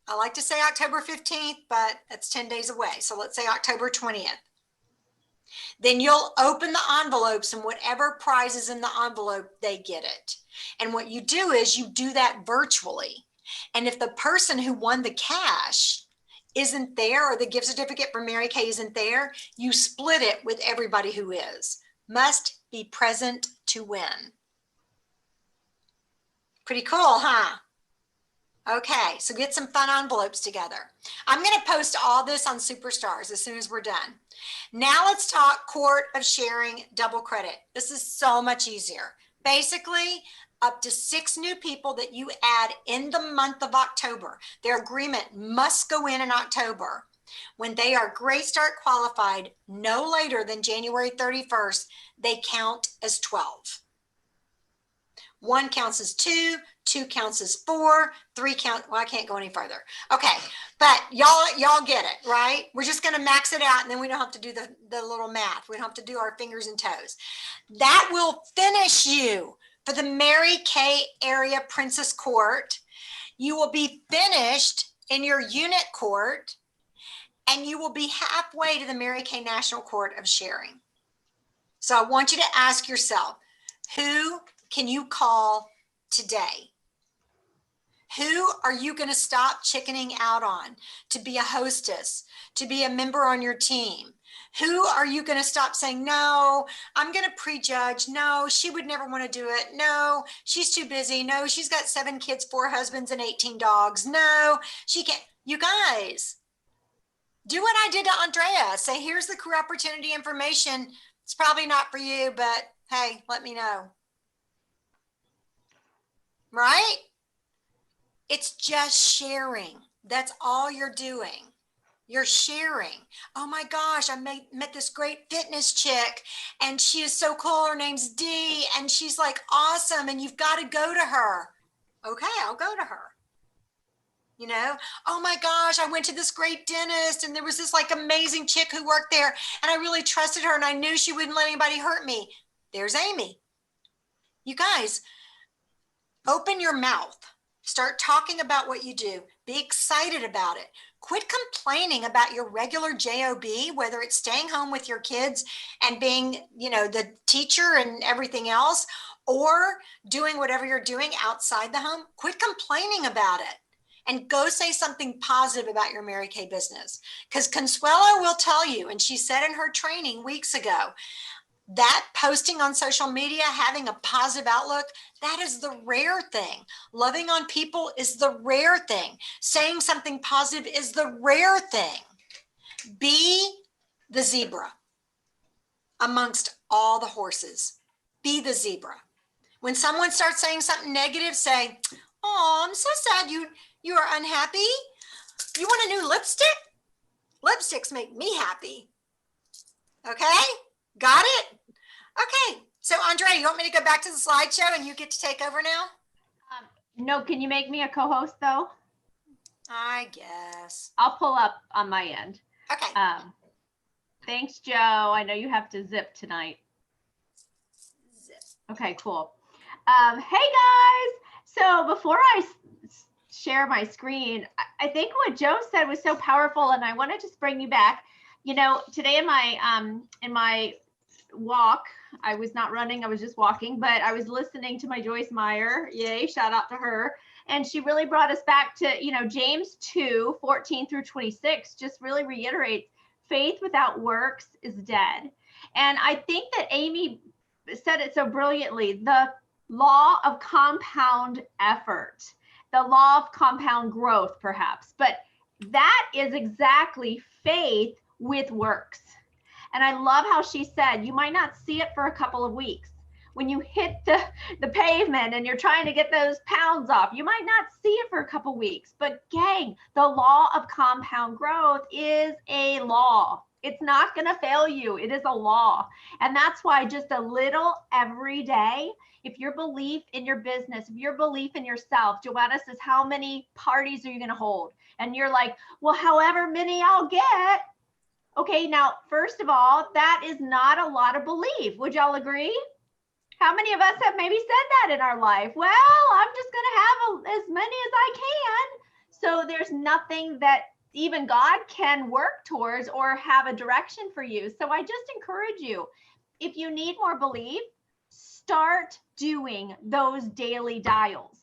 I like to say October 15th, but that's 10 days away. So let's say October 20th. Then you'll open the envelopes, and whatever prize is in the envelope, they get it. And what you do is you do that virtually. And if the person who won the cash isn't there, or the gift certificate for Mary Kay isn't there, you split it with everybody who is. Must be present to win. Pretty cool, huh? Okay, so get some fun envelopes together. I'm going to post all this on Superstars as soon as we're done. Now let's talk Court of Sharing double credit. This is so much easier. Basically, up to 6 new people that you add in the month of October. Their agreement must go in October. When they are Great Start qualified, no later than January 31st, they count as 12. 1 counts as 2, 2 counts as 4, 3 count, well, I can't go any further. Okay, but y'all get it, right? We're just gonna max it out, and then we don't have to do the little math. We don't have to do our fingers and toes. That will finish you for the Mary Kay Area Princess Court. You will be finished in your unit court, and you will be halfway to the Mary Kay National Court of Sharing. So I want you to ask yourself, who can you call today? Who are you going to stop chickening out on to be a hostess, to be a member on your team? Who are you going to stop saying, no, I'm going to prejudge. No, she would never want to do it. No, she's too busy. No, she's got 7 kids, 4 husbands, and 18 dogs. No, she can't. You guys, do what I did to Andrea. Say, here's the career opportunity information. It's probably not for you, but hey, let me know. Right? It's just sharing. That's all you're doing. You're sharing. Oh my gosh, I met this great fitness chick, and she is so cool. Her name's Dee, and she's like awesome, and you've got to go to her. Okay, I'll go to her. You know, oh my gosh, I went to this great dentist and there was this like amazing chick who worked there and I really trusted her and I knew she wouldn't let anybody hurt me. There's Amy. You guys, open your mouth. Start talking about what you do. Be excited about it. Quit complaining about your regular job, whether it's staying home with your kids and being, you know, the teacher and everything else, or doing whatever you're doing outside the home. Quit complaining about it and go say something positive about your Mary Kay business. Because Consuelo will tell you, and she said in her training weeks ago, that posting on social media, having a positive outlook, that is the rare thing. Loving on people is the rare thing. Saying something positive is the rare thing. Be the zebra amongst all the horses. Be the zebra. When someone starts saying something negative, say, oh, I'm so sad you are unhappy. You want a new lipstick? Lipsticks make me happy. Okay? Got it? Okay. So Andrea, you want me to go back to the slideshow and you get to take over now? No, can you make me a co-host though? I guess. I'll pull up on my end. Okay. Thanks, Joe. I know you have to zip tonight. Zip. Okay, cool. Hey guys. So before I share my screen, I think what Joe said was so powerful, and I want to just bring you back. You know, today in my walk, I was not running, I was just walking, but I was listening to my Joyce Meyer. Yay, shout out to her. And she really brought us back to, you know, James 2:14 through 26 just really reiterates faith without works is dead. And I think that Amy said it so brilliantly, the law of compound effort, the law of compound growth, perhaps, but that is exactly faith with works. And I love how she said, you might not see it for a couple of weeks. When you hit the pavement and you're trying to get those pounds off, you might not see it for a couple of weeks. But gang, the law of compound growth is a law. It's not going to fail you. It is a law. And that's why just a little every day, if your belief in your business, if your belief in yourself, Joanna says, how many parties are you going to hold? And you're like, well, however many I'll get. Okay, now, first of all, that is not a lot of belief. Would y'all agree? How many of us have maybe said that in our life? Well, I'm just going to have as many as I can. So there's nothing that even God can work towards or have a direction for you. So I just encourage you, if you need more belief, start doing those daily dials.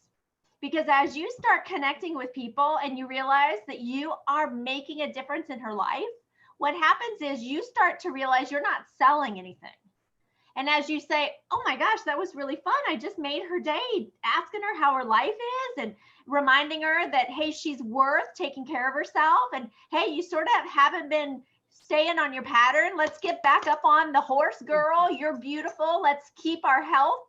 Because as you start connecting with people and you realize that you are making a difference in her life, what happens is you start to realize you're not selling anything. And as you say, oh my gosh, that was really fun. I just made her day, asking her how her life is and reminding her that, hey, she's worth taking care of herself. And hey, you sort of haven't been staying on your pattern. Let's get back up on the horse, girl. You're beautiful. Let's keep our health.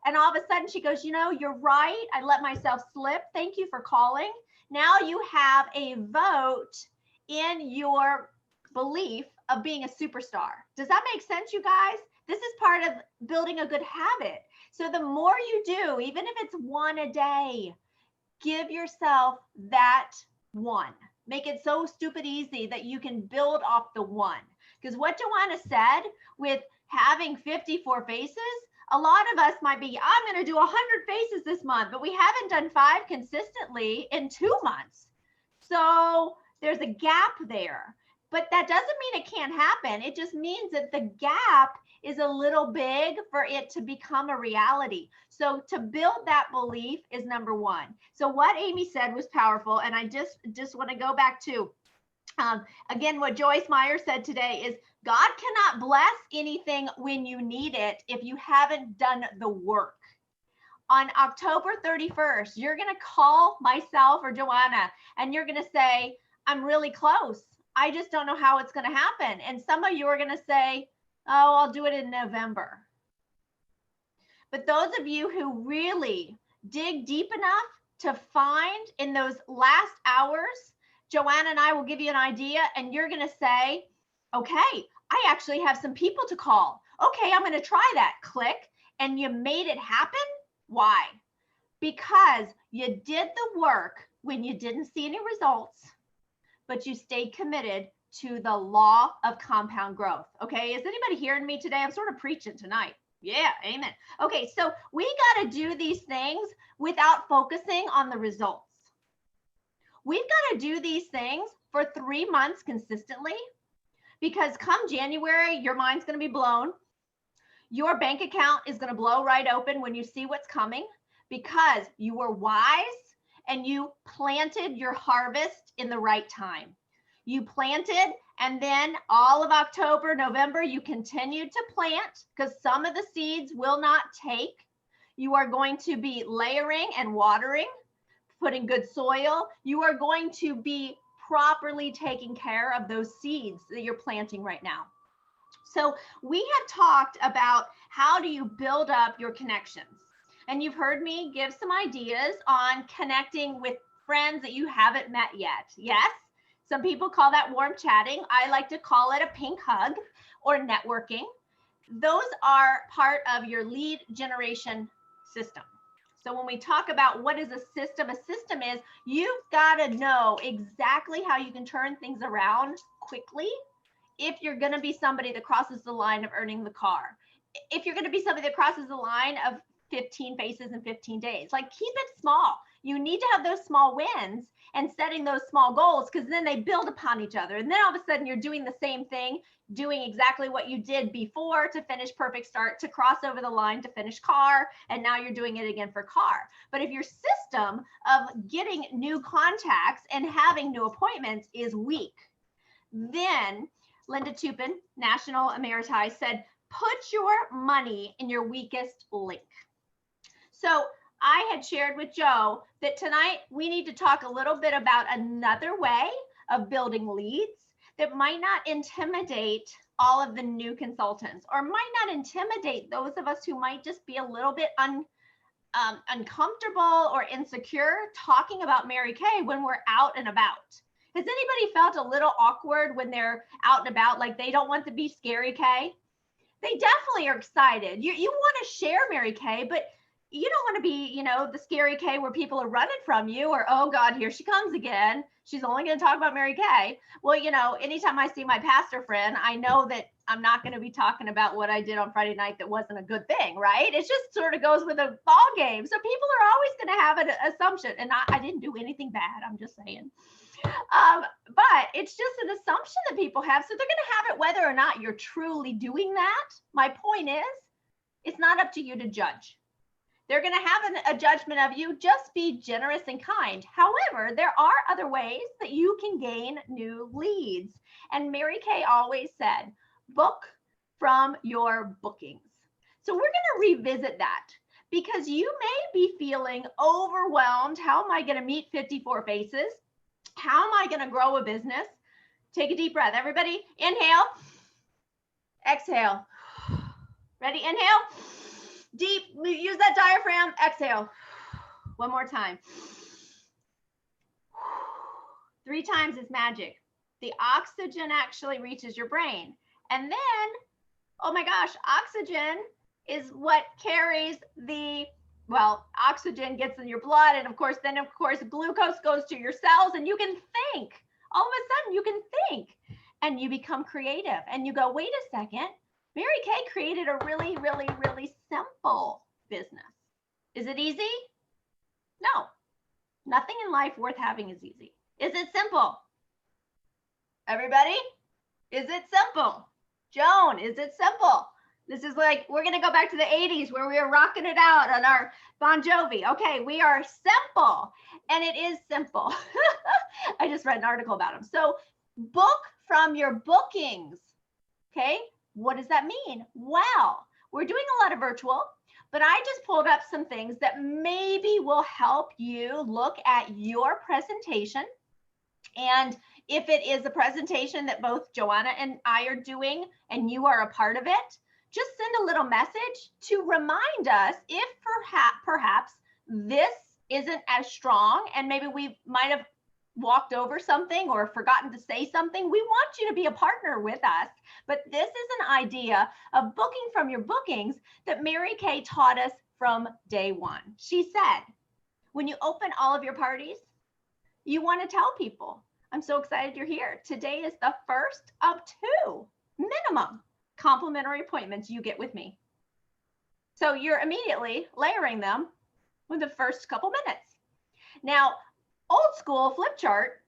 And all of a sudden she goes, you know, you're right. I let myself slip. Thank you for calling. Now you have a vote in your belief of being a superstar. Does that make sense, you guys? This is part of building a good habit. So the more you do, even if it's one a day, give yourself that one. Make it so stupid easy that you can build off the one. Because what Joanna said with having 54 faces, a lot of us might be, I'm going to do 100 faces this month, but we haven't done 5 consistently in 2 months. So there's a gap there. But that doesn't mean it can't happen. It just means that the gap is a little big for it to become a reality. So to build that belief is number one. So what Amy said was powerful. And I just want to go back to, again, what Joyce Meyer said today is God cannot bless anything when you need it if you haven't done the work. On October 31st, you're going to call myself or Joanna and you're going to say, I'm really close. I just don't know how it's going to happen. And some of you are going to say, oh, I'll do it in November. But those of you who really dig deep enough to find in those last hours, Joanna and I will give you an idea and you're going to say, okay, I actually have some people to call. Okay, I'm going to try that. Click. And you made it happen. Why? Because you did the work when you didn't see any results, but you stayed committed to the law of compound growth. Okay, is anybody hearing me today? I'm sort of preaching tonight. Yeah, amen. Okay, so we got to do these things without focusing on the results. We've got to do these things for 3 months consistently, because come January, your mind's going to be blown. Your bank account is going to blow right open when you see what's coming, because you were wise and you planted your harvest in the right time. You planted, and then all of October, November, you continued to plant, because some of the seeds will not take. You are going to be layering and watering, putting good soil. You are going to be properly taking care of those seeds that you're planting right now. So we have talked about how do you build up your connections. And you've heard me give some ideas on connecting with friends that you haven't met yet. Yes, some people call that warm chatting. I like to call it a pink hug or networking. Those are part of your lead generation system. So when we talk about what is a system is you've got to know exactly how you can turn things around quickly if you're going to be somebody that crosses the line of earning the car. If you're going to be somebody that crosses the line of 15 faces in 15 days, like keep it small. You need to have those small wins and setting those small goals, because then they build upon each other. And then all of a sudden you're doing the same thing, doing exactly what you did before to finish perfect start, to cross over the line to finish car. And now you're doing it again for car. But if your system of getting new contacts and having new appointments is weak, then Linda Tupin, National Emeriti, said, put your money in your weakest link. So I had shared with Joe that tonight we need to talk a little bit about another way of building leads that might not intimidate all of the new consultants, or might not intimidate those of us who might just be a little bit uncomfortable or insecure talking about Mary Kay when we're out and about. Has anybody felt a little awkward when they're out and about, like they don't want to be Scary Kay? They definitely are excited. You want to share Mary Kay, but you don't want to be, the Scary Kay where people are running from you, or, oh God, here she comes again. She's only going to talk about Mary Kay. Well, anytime I see my pastor friend, I know that I'm not going to be talking about what I did on Friday night that wasn't a good thing, right? It just sort of goes with a ball game. So people are always going to have an assumption, and I didn't do anything bad. I'm just saying. But it's just an assumption that people have. So they're going to have it whether or not you're truly doing that. My point is, it's not up to you to judge. They're going to have a judgment of you. Just be generous and kind. However, there are other ways that you can gain new leads. And Mary Kay always said, book from your bookings. So we're going to revisit that, because you may be feeling overwhelmed. How am I going to meet 54 faces? How am I going to grow a business? Take a deep breath. Everybody, inhale, exhale. Ready? Inhale. Deep, use that diaphragm, exhale. One more time. 3 times is magic. The oxygen actually reaches your brain. And then, oh my gosh, oxygen is what carries oxygen gets in your blood. And of course, glucose goes to your cells, and you can think. All of a sudden you can think and you become creative, and you go, wait a second. Mary Kay created a really, really, really simple business. Is it easy? No, nothing in life worth having is easy. Is it simple? Everybody, is it simple? Joan, is it simple? This is like, we're going to go back to the 80s where we were rocking it out on our Bon Jovi. Okay, we are simple, and it is simple. I just read an article about them. So book from your bookings. Okay. What does that mean? Well, we're doing a lot of virtual, but I just pulled up some things that maybe will help you look at your presentation. And if it is a presentation that both Joanna and I are doing and you are a part of it, just send a little message to remind us if perhaps this isn't as strong, and maybe we might have walked over something or forgotten to say something. We want you to be a partner with us, but this is an idea of booking from your bookings that Mary Kay taught us from day one. She said, when you open all of your parties, you want to tell people. I'm so excited you're here. Today is the first of 2 minimum complimentary appointments you get with me. So you're immediately layering them with the first couple minutes. Now, old school flip chart,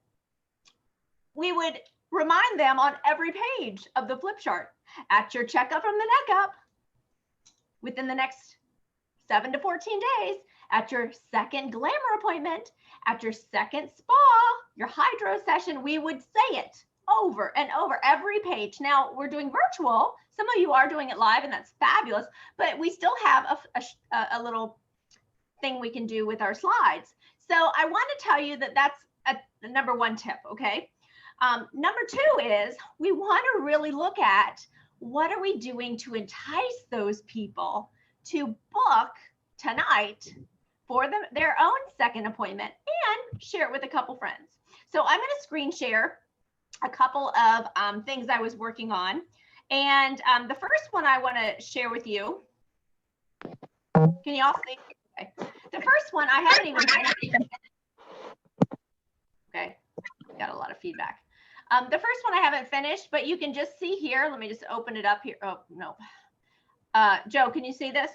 we would remind them on every page of the flip chart at your checkup from the neck up within the next 7 to 14 days, at your second glamour appointment, at your second spa, your hydro session, we would say it over and over every page. Now we're doing virtual. Some of you are doing it live and that's fabulous, but we still have a little thing we can do with our slides. So I want to tell you that that's the number 1 tip, okay? Number 2 is we want to really look at what are we doing to entice those people to book tonight for their own second appointment and share it with a couple friends. So I'm going to screen share a couple of things I was working on. And the first one I want to share with you, can you all see? Okay. The first one I haven't even, okay, got a lot of feedback. The first one I haven't finished, but you can just see here. Let me just open it up here. Oh, no. Joe, can you see this?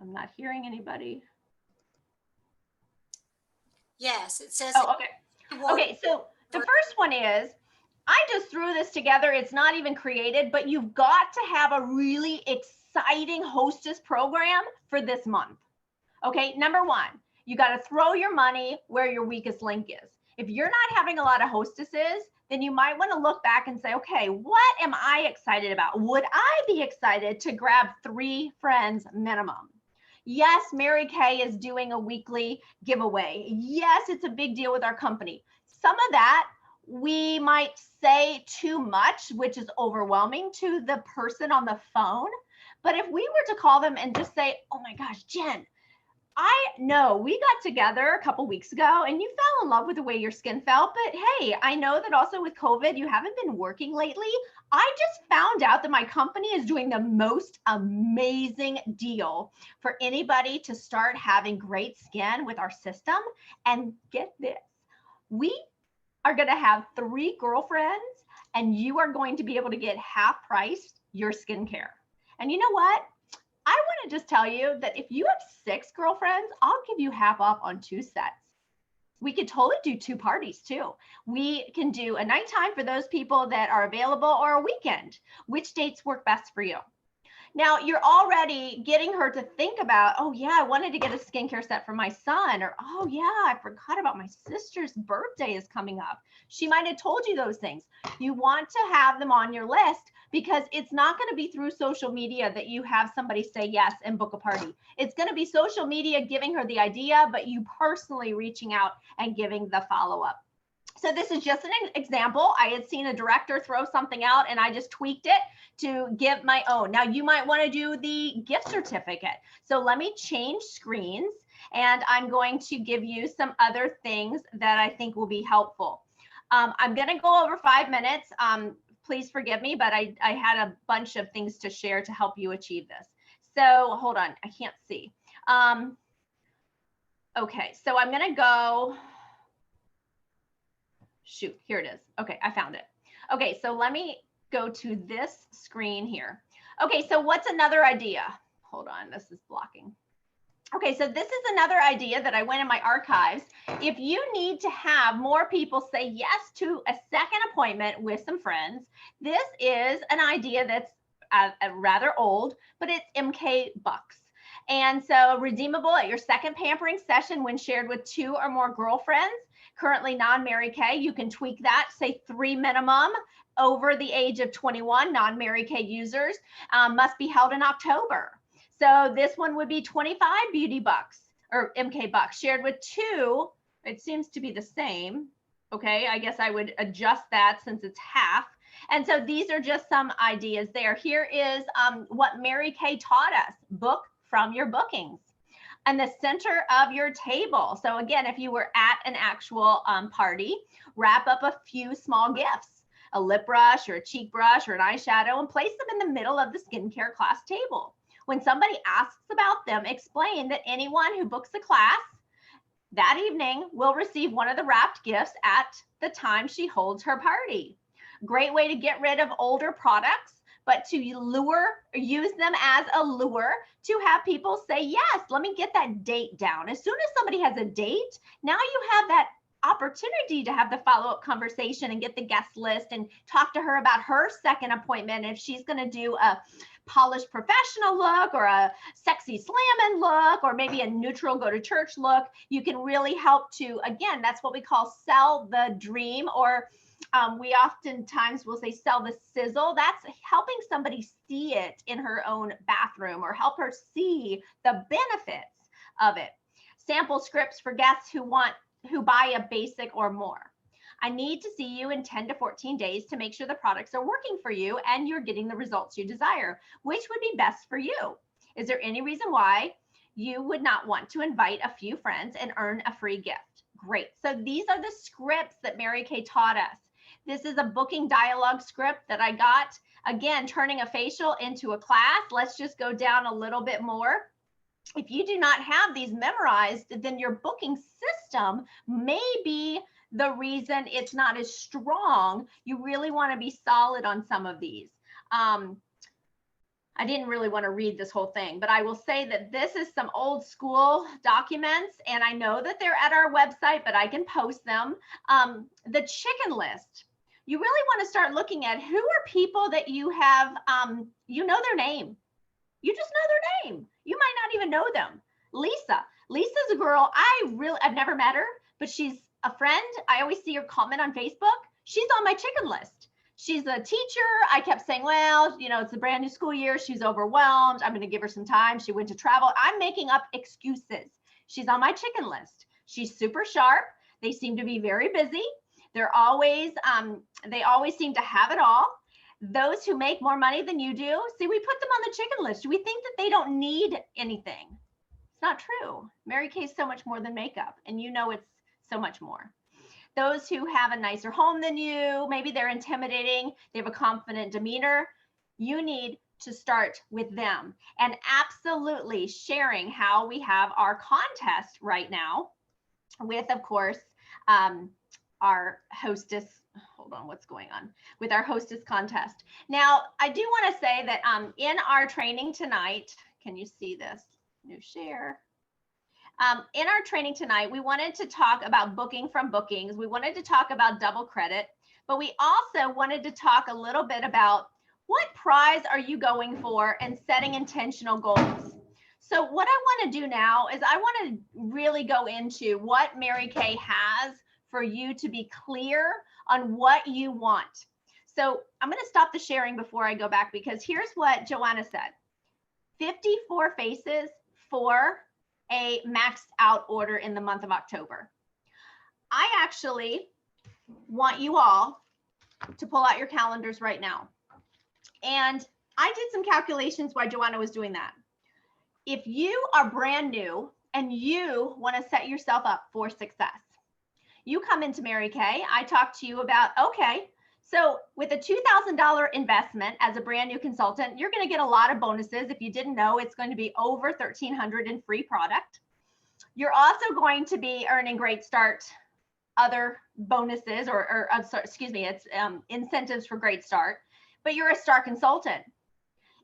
I'm not hearing anybody. Yes, it says. Oh, okay. Okay, so the first one is, I just threw this together. It's not even created, but you've got to have a really exciting hostess program for this month. Okay, number 1, you got to throw your money where your weakest link is. If you're not having a lot of hostesses, then you might want to look back and say, okay, what am I excited about? Would I be excited to grab 3 friends minimum? Yes, Mary Kay is doing a weekly giveaway. Yes, it's a big deal with our company. Some of that we might say too much, which is overwhelming to the person on the phone. But if we were to call them and just say, oh my gosh, Jen, I know we got together a couple weeks ago and you fell in love with the way your skin felt, but hey, I know that also with COVID, you haven't been working lately. I just found out that my company is doing the most amazing deal for anybody to start having great skin with our system. And get this, we are going to have 3 girlfriends and you are going to be able to get half price your skincare. And you know what? I want to just tell you that if you have 6 girlfriends, I'll give you half off on 2 sets. We could totally do 2 parties too. We can do a nighttime for those people that are available or a weekend. Which dates work best for you? Now you're already getting her to think about, oh yeah, I wanted to get a skincare set for my son, or oh yeah, I forgot about my sister's birthday is coming up. She might have told you those things. You want to have them on your list because it's not going to be through social media that you have somebody say yes and book a party. It's going to be social media giving her the idea, but you personally reaching out and giving the follow-up. So this is just an example. I had seen a director throw something out and I just tweaked it to give my own. Now you might want to do the gift certificate. So let me change screens and I'm going to give you some other things that I think will be helpful. I'm going to go over 5 minutes. Please forgive me, but I had a bunch of things to share to help you achieve this. So hold on, I can't see. Okay, so I'm going to go. Shoot, here it is. Okay, I found it. Okay, so let me go to this screen here. Okay, so what's another idea? Hold on, this is blocking. Okay, so this is another idea that I went in my archives. If you need to have more people say yes to a second appointment with some friends, this is an idea that's rather old, but it's MK bucks. And so redeemable at your second pampering session when shared with 2 or more girlfriends. Currently non-Mary Kay, you can tweak that, say 3 minimum over the age of 21, non-Mary Kay users, must be held in October. So this one would be 25 beauty bucks or MK bucks shared with 2. It seems to be the same. Okay, I guess I would adjust that since it's half. And so these are just some ideas there. Here is what Mary Kay taught us, book from your bookings. And the center of your table. So again, if you were at an actual party, wrap up a few small gifts, a lip brush or a cheek brush or an eyeshadow, and place them in the middle of the skincare class table. When somebody asks about them, explain that anyone who books a class that evening will receive one of the wrapped gifts at the time she holds her party. Great way to get rid of older products, but to use them as a lure to have people say, yes, let me get that date down. As soon as somebody has a date, now you have that opportunity to have the follow-up conversation and get the guest list and talk to her about her second appointment. If she's going to do a polished professional look or a sexy slamming look or maybe a neutral go to church look, you can really help to, again, that's what we call sell the dream, or we oftentimes will say sell the sizzle. That's helping somebody see it in her own bathroom or help her see the benefits of it. Sample scripts for guests who buy a basic or more. I need to see you in 10 to 14 days to make sure the products are working for you and you're getting the results you desire. Which would be best for you? Is there any reason why you would not want to invite a few friends and earn a free gift? Great. So these are the scripts that Mary Kay taught us. This is a booking dialogue script that I got. Again, turning a facial into a class. Let's just go down a little bit more. If you do not have these memorized, then your booking system may be the reason it's not as strong. You really want to be solid on some of these. I didn't really want to read this whole thing, but I will say that this is some old school documents, and I know that they're at our website, but I can post them. The chicken list. You really want to start looking at who are people that you have, you know their name. You just know their name. You might not even know them. Lisa. Lisa's a girl, I've never met her, but she's a friend. I always see her comment on Facebook. She's on my chicken list. She's a teacher. I kept saying, well, you know, it's a brand new school year. She's overwhelmed. I'm going to give her some time. She went to travel. I'm making up excuses. She's on my chicken list. She's super sharp. They seem to be very busy. They're always, they always seem to have it all. Those who make more money than you do, see, we put them on the chicken list. We think that they don't need anything. It's not true. Mary Kay is so much more than makeup, and you know it's so much more. Those who have a nicer home than you, maybe they're intimidating, they have a confident demeanor, you need to start with them. And absolutely sharing how we have our contest right now with, of course, our hostess. Hold on, what's going on with our hostess contest? Now, I do want to say that in our training tonight, can you see this? New share. In our training tonight, we wanted to talk about booking from bookings. We wanted to talk about double credit, but we also wanted to talk a little bit about what prize are you going for and setting intentional goals. So what I want to do now is I want to really go into what Mary Kay has for you to be clear on what you want. So I'm going to stop the sharing before I go back, because here's what Joanna said. 54 faces for a maxed out order in the month of October. I actually want you all to pull out your calendars right now. And I did some calculations while Joanna was doing that. If you are brand new and you want to set yourself up for success, you come into Mary Kay, I talk to you about, okay, so with a $2,000 investment as a brand new consultant, you're going to get a lot of bonuses. If you didn't know, it's going to be over $1,300 in free product. You're also going to be earning Great Start other bonuses, it's incentives for Great Start, but you're a star consultant.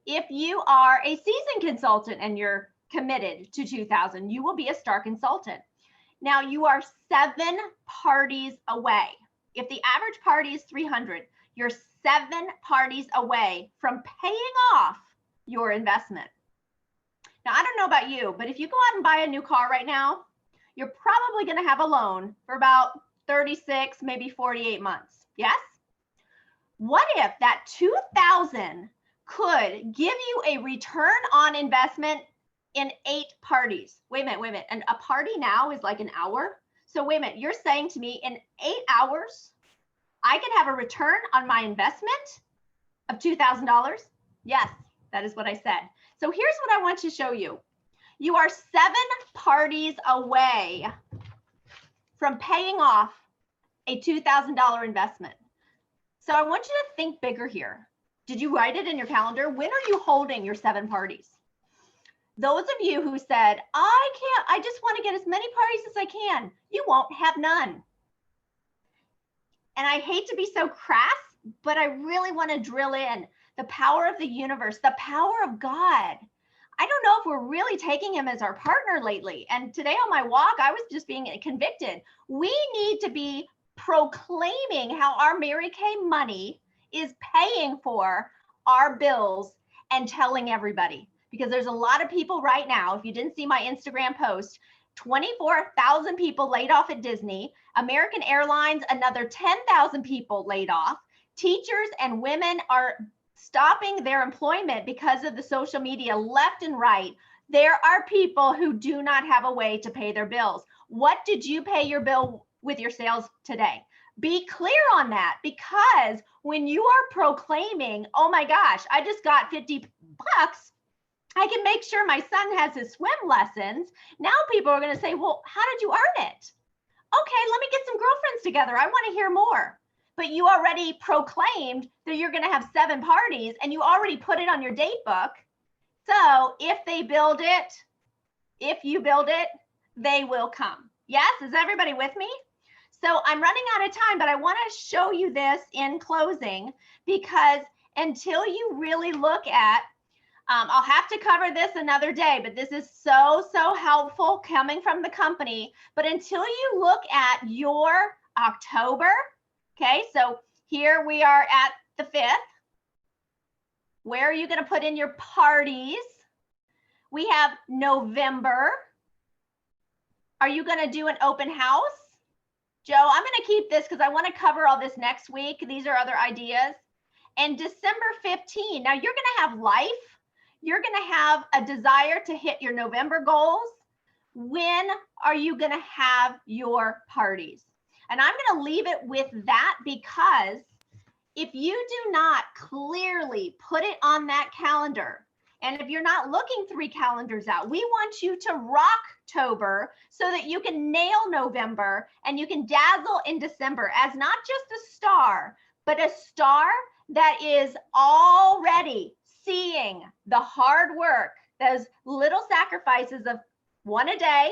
If you are a seasoned consultant and you're committed to $2,000, you will be a star consultant. Now you are 7 parties away. If the average party is $300, you're 7 parties away from paying off your investment. Now, I don't know about you, but if you go out and buy a new car right now, you're probably going to have a loan for about 36, maybe 48 months. Yes? What if that $2,000 could give you a return on investment in 8 parties? Wait a minute. And a party now is like an hour. So wait a minute, you're saying to me in 8 hours, I could have a return on my investment of $2,000? Yes, that is what I said. So here's what I want to show you. You are 7 parties away from paying off a $2,000 investment. So I want you to think bigger here. Did you write it in your calendar? When are you holding your 7 parties? those of you who said, I just want to get as many parties as I can, you won't have none. And I hate to be so crass, but I really want to drill in the power of the universe, the power of God. I don't know if we're really taking him as our partner lately. And today on my walk, I was just being convicted. We need to be proclaiming how our Mary Kay money is paying for our bills and telling everybody. Because there's a lot of people right now, if you didn't see my Instagram post, 24,000 people laid off at Disney, American Airlines, another 10,000 people laid off. Teachers and women are stopping their employment because of the social media left and right. There are people who do not have a way to pay their bills. What did you pay your bill with your sales today? Be clear on that, because when you are proclaiming, oh my gosh, I just got 50 bucks, I can make sure my son has his swim lessons. Now people are going to say, well, how did you earn it? Okay, let me get some girlfriends together. I want to hear more. But you already proclaimed that you're going to have 7 parties and you already put it on your date book. So if they build it, if you build it, they will come. Yes, is everybody with me? So I'm running out of time, but I want to show you this in closing, because until you really look at, I'll have to cover this another day, but this is so helpful coming from the company. But until you look at your October, okay, so here we are at the 5th. Where are you going to put in your parties? We have November. Are you going to do an open house? Joe, I'm going to keep this because I want to cover all this next week. These are other ideas. And December 15, now you're going to have life. You're going to have a desire to hit your November goals. When are you going to have your parties? And I'm going to leave it with that, because if you do not clearly put it on that calendar, and if you're not looking 3 calendars out, we want you to rocktober so that you can nail November and you can dazzle in December as not just a star, but a star that is already seeing the hard work, those little sacrifices of 1 a day,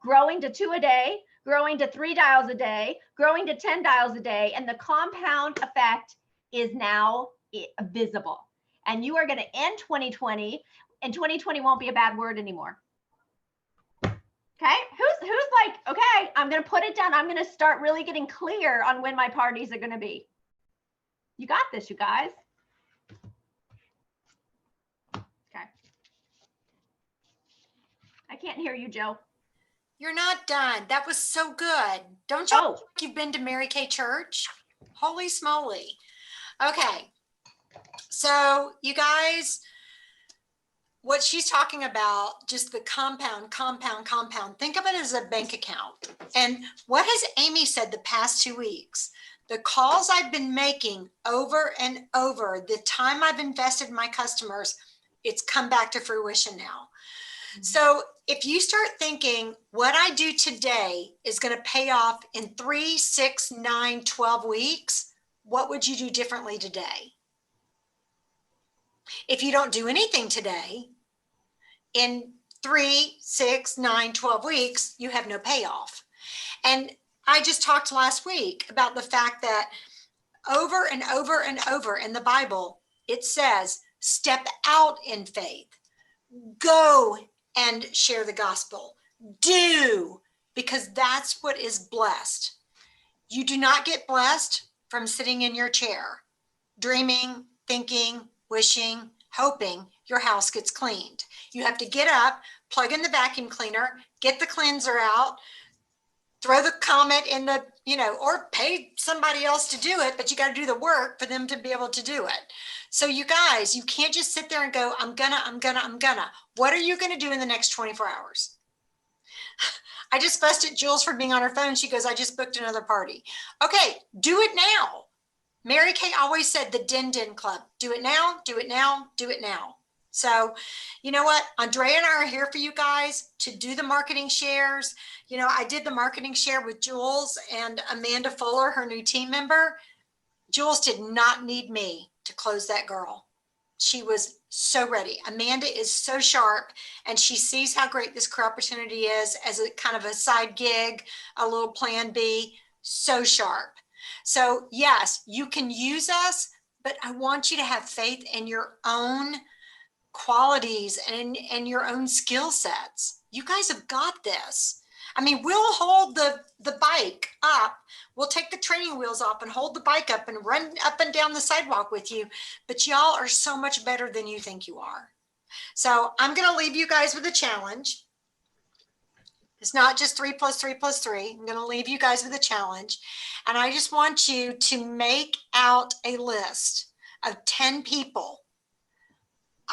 growing to 2 a day, growing to 3 dials a day, growing to 10 dials a day, and the compound effect is now visible. And you are going to end 2020, and 2020 won't be a bad word anymore. Okay, who's like, okay, I'm going to put it down. I'm going to start really getting clear on when my parties are going to be. You got this, you guys. Okay. I can't hear you, Joe. You're not done. That was so good. Don't you Oh, think you've been to Mary Kay Church? Holy smoly. Okay. So you guys, what she's talking about, just the compound. Think of it as a bank account. And what has Amy said the past 2 weeks? The calls I've been making over and over, the time I've invested in my customers, it's come back to fruition now. So if you start thinking what I do today is going to pay off in 3, 6, 9, 12 weeks, what would you do differently today? If you don't do anything today, in 3, 6, 9, 12 weeks, you have no payoff. And I just talked last week about the fact that over and over and over in the Bible, it says, step out in faith, go and share the gospel, do, because that's what is blessed. You do not get blessed from sitting in your chair, dreaming, thinking, wishing, hoping your house gets cleaned. You have to get up, plug in the vacuum cleaner, get the cleanser out, throw the Comet in the, or pay somebody else to do it, but you got to do the work for them to be able to do it. So you guys, you can't just sit there and go, I'm gonna. What are you gonna do in the next 24 hours? I just fussed at Jules for being on her phone. She goes, I just booked another party. Okay, do it now. Mary Kay always said the Din Din Club. Do it now, do it now, do it now. So, you know what? Andrea and I are here for you guys to do the marketing shares. I did the marketing share with Jules and Amanda Fuller, her new team member. Jules did not need me to close that girl. She was so ready. Amanda is so sharp, and she sees how great this career opportunity is as a kind of a side gig, a little plan B, so sharp. So yes, you can use us, but I want you to have faith in your own qualities and your own skill sets. You guys have got this. I mean, we'll hold the bike up. We'll take the training wheels off and hold the bike up and run up and down the sidewalk with you. But y'all are so much better than you think you are. So I'm going to leave you guys with a challenge. It's not just 3 + 3 + 3. I'm going to leave you guys with a challenge. And I just want you to make out a list of 10 people.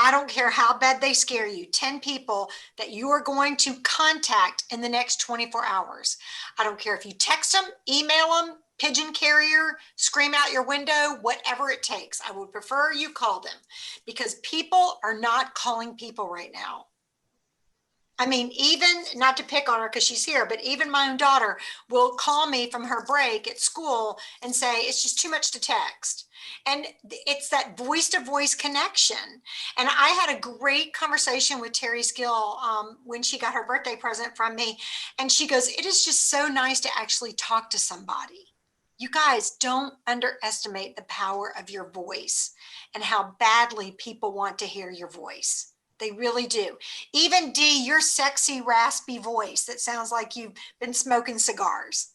I don't care how bad they scare you, 10 people that you are going to contact in the next 24 hours. I don't care if you text them, email them, pigeon carrier, scream out your window, whatever it takes. I would prefer you call them, because people are not calling people right now. I mean, even, not to pick on her because she's here, but even my own daughter will call me from her break at school and say, it's just too much to text. And it's that voice to voice connection. And I had a great conversation with Terry Skill when she got her birthday present from me. And she goes, it is just so nice to actually talk to somebody. You guys, don't underestimate the power of your voice and how badly people want to hear your voice. They really do. Even Dee, your sexy, raspy voice that sounds like you've been smoking cigars.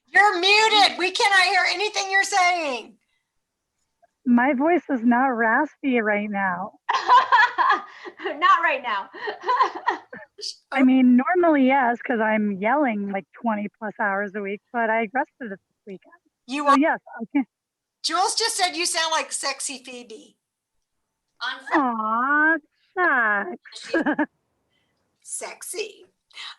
You're muted. We cannot hear anything you're saying. My voice is not raspy right now. Not right now. I mean, normally, yes, because I'm yelling like 20 plus hours a week, but I rested this weekend. You So are. yes, I can. Jules just said you sound like sexy Phoebe. Aw, shucks. Sexy.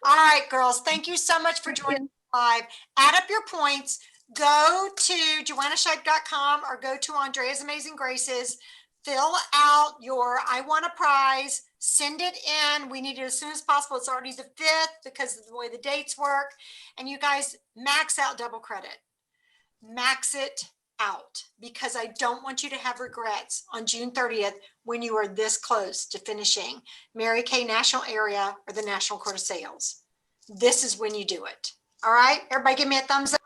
All right, girls. Thank you so much for joining us live. Add up your points. Go to joannashipe.com or go to Andrea's Amazing Graces. Fill out your I want a prize. Send it in. We need it as soon as possible. It's already the 5th because of the way the dates work. And you guys max out double credit. Max it out, because I don't want you to have regrets on June 30th when you are this close to finishing Mary Kay National Area or the National Court of Sales. This is when you do it. All right, everybody give me a thumbs up.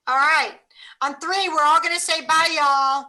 All right, on 3, we're all going to say bye, y'all.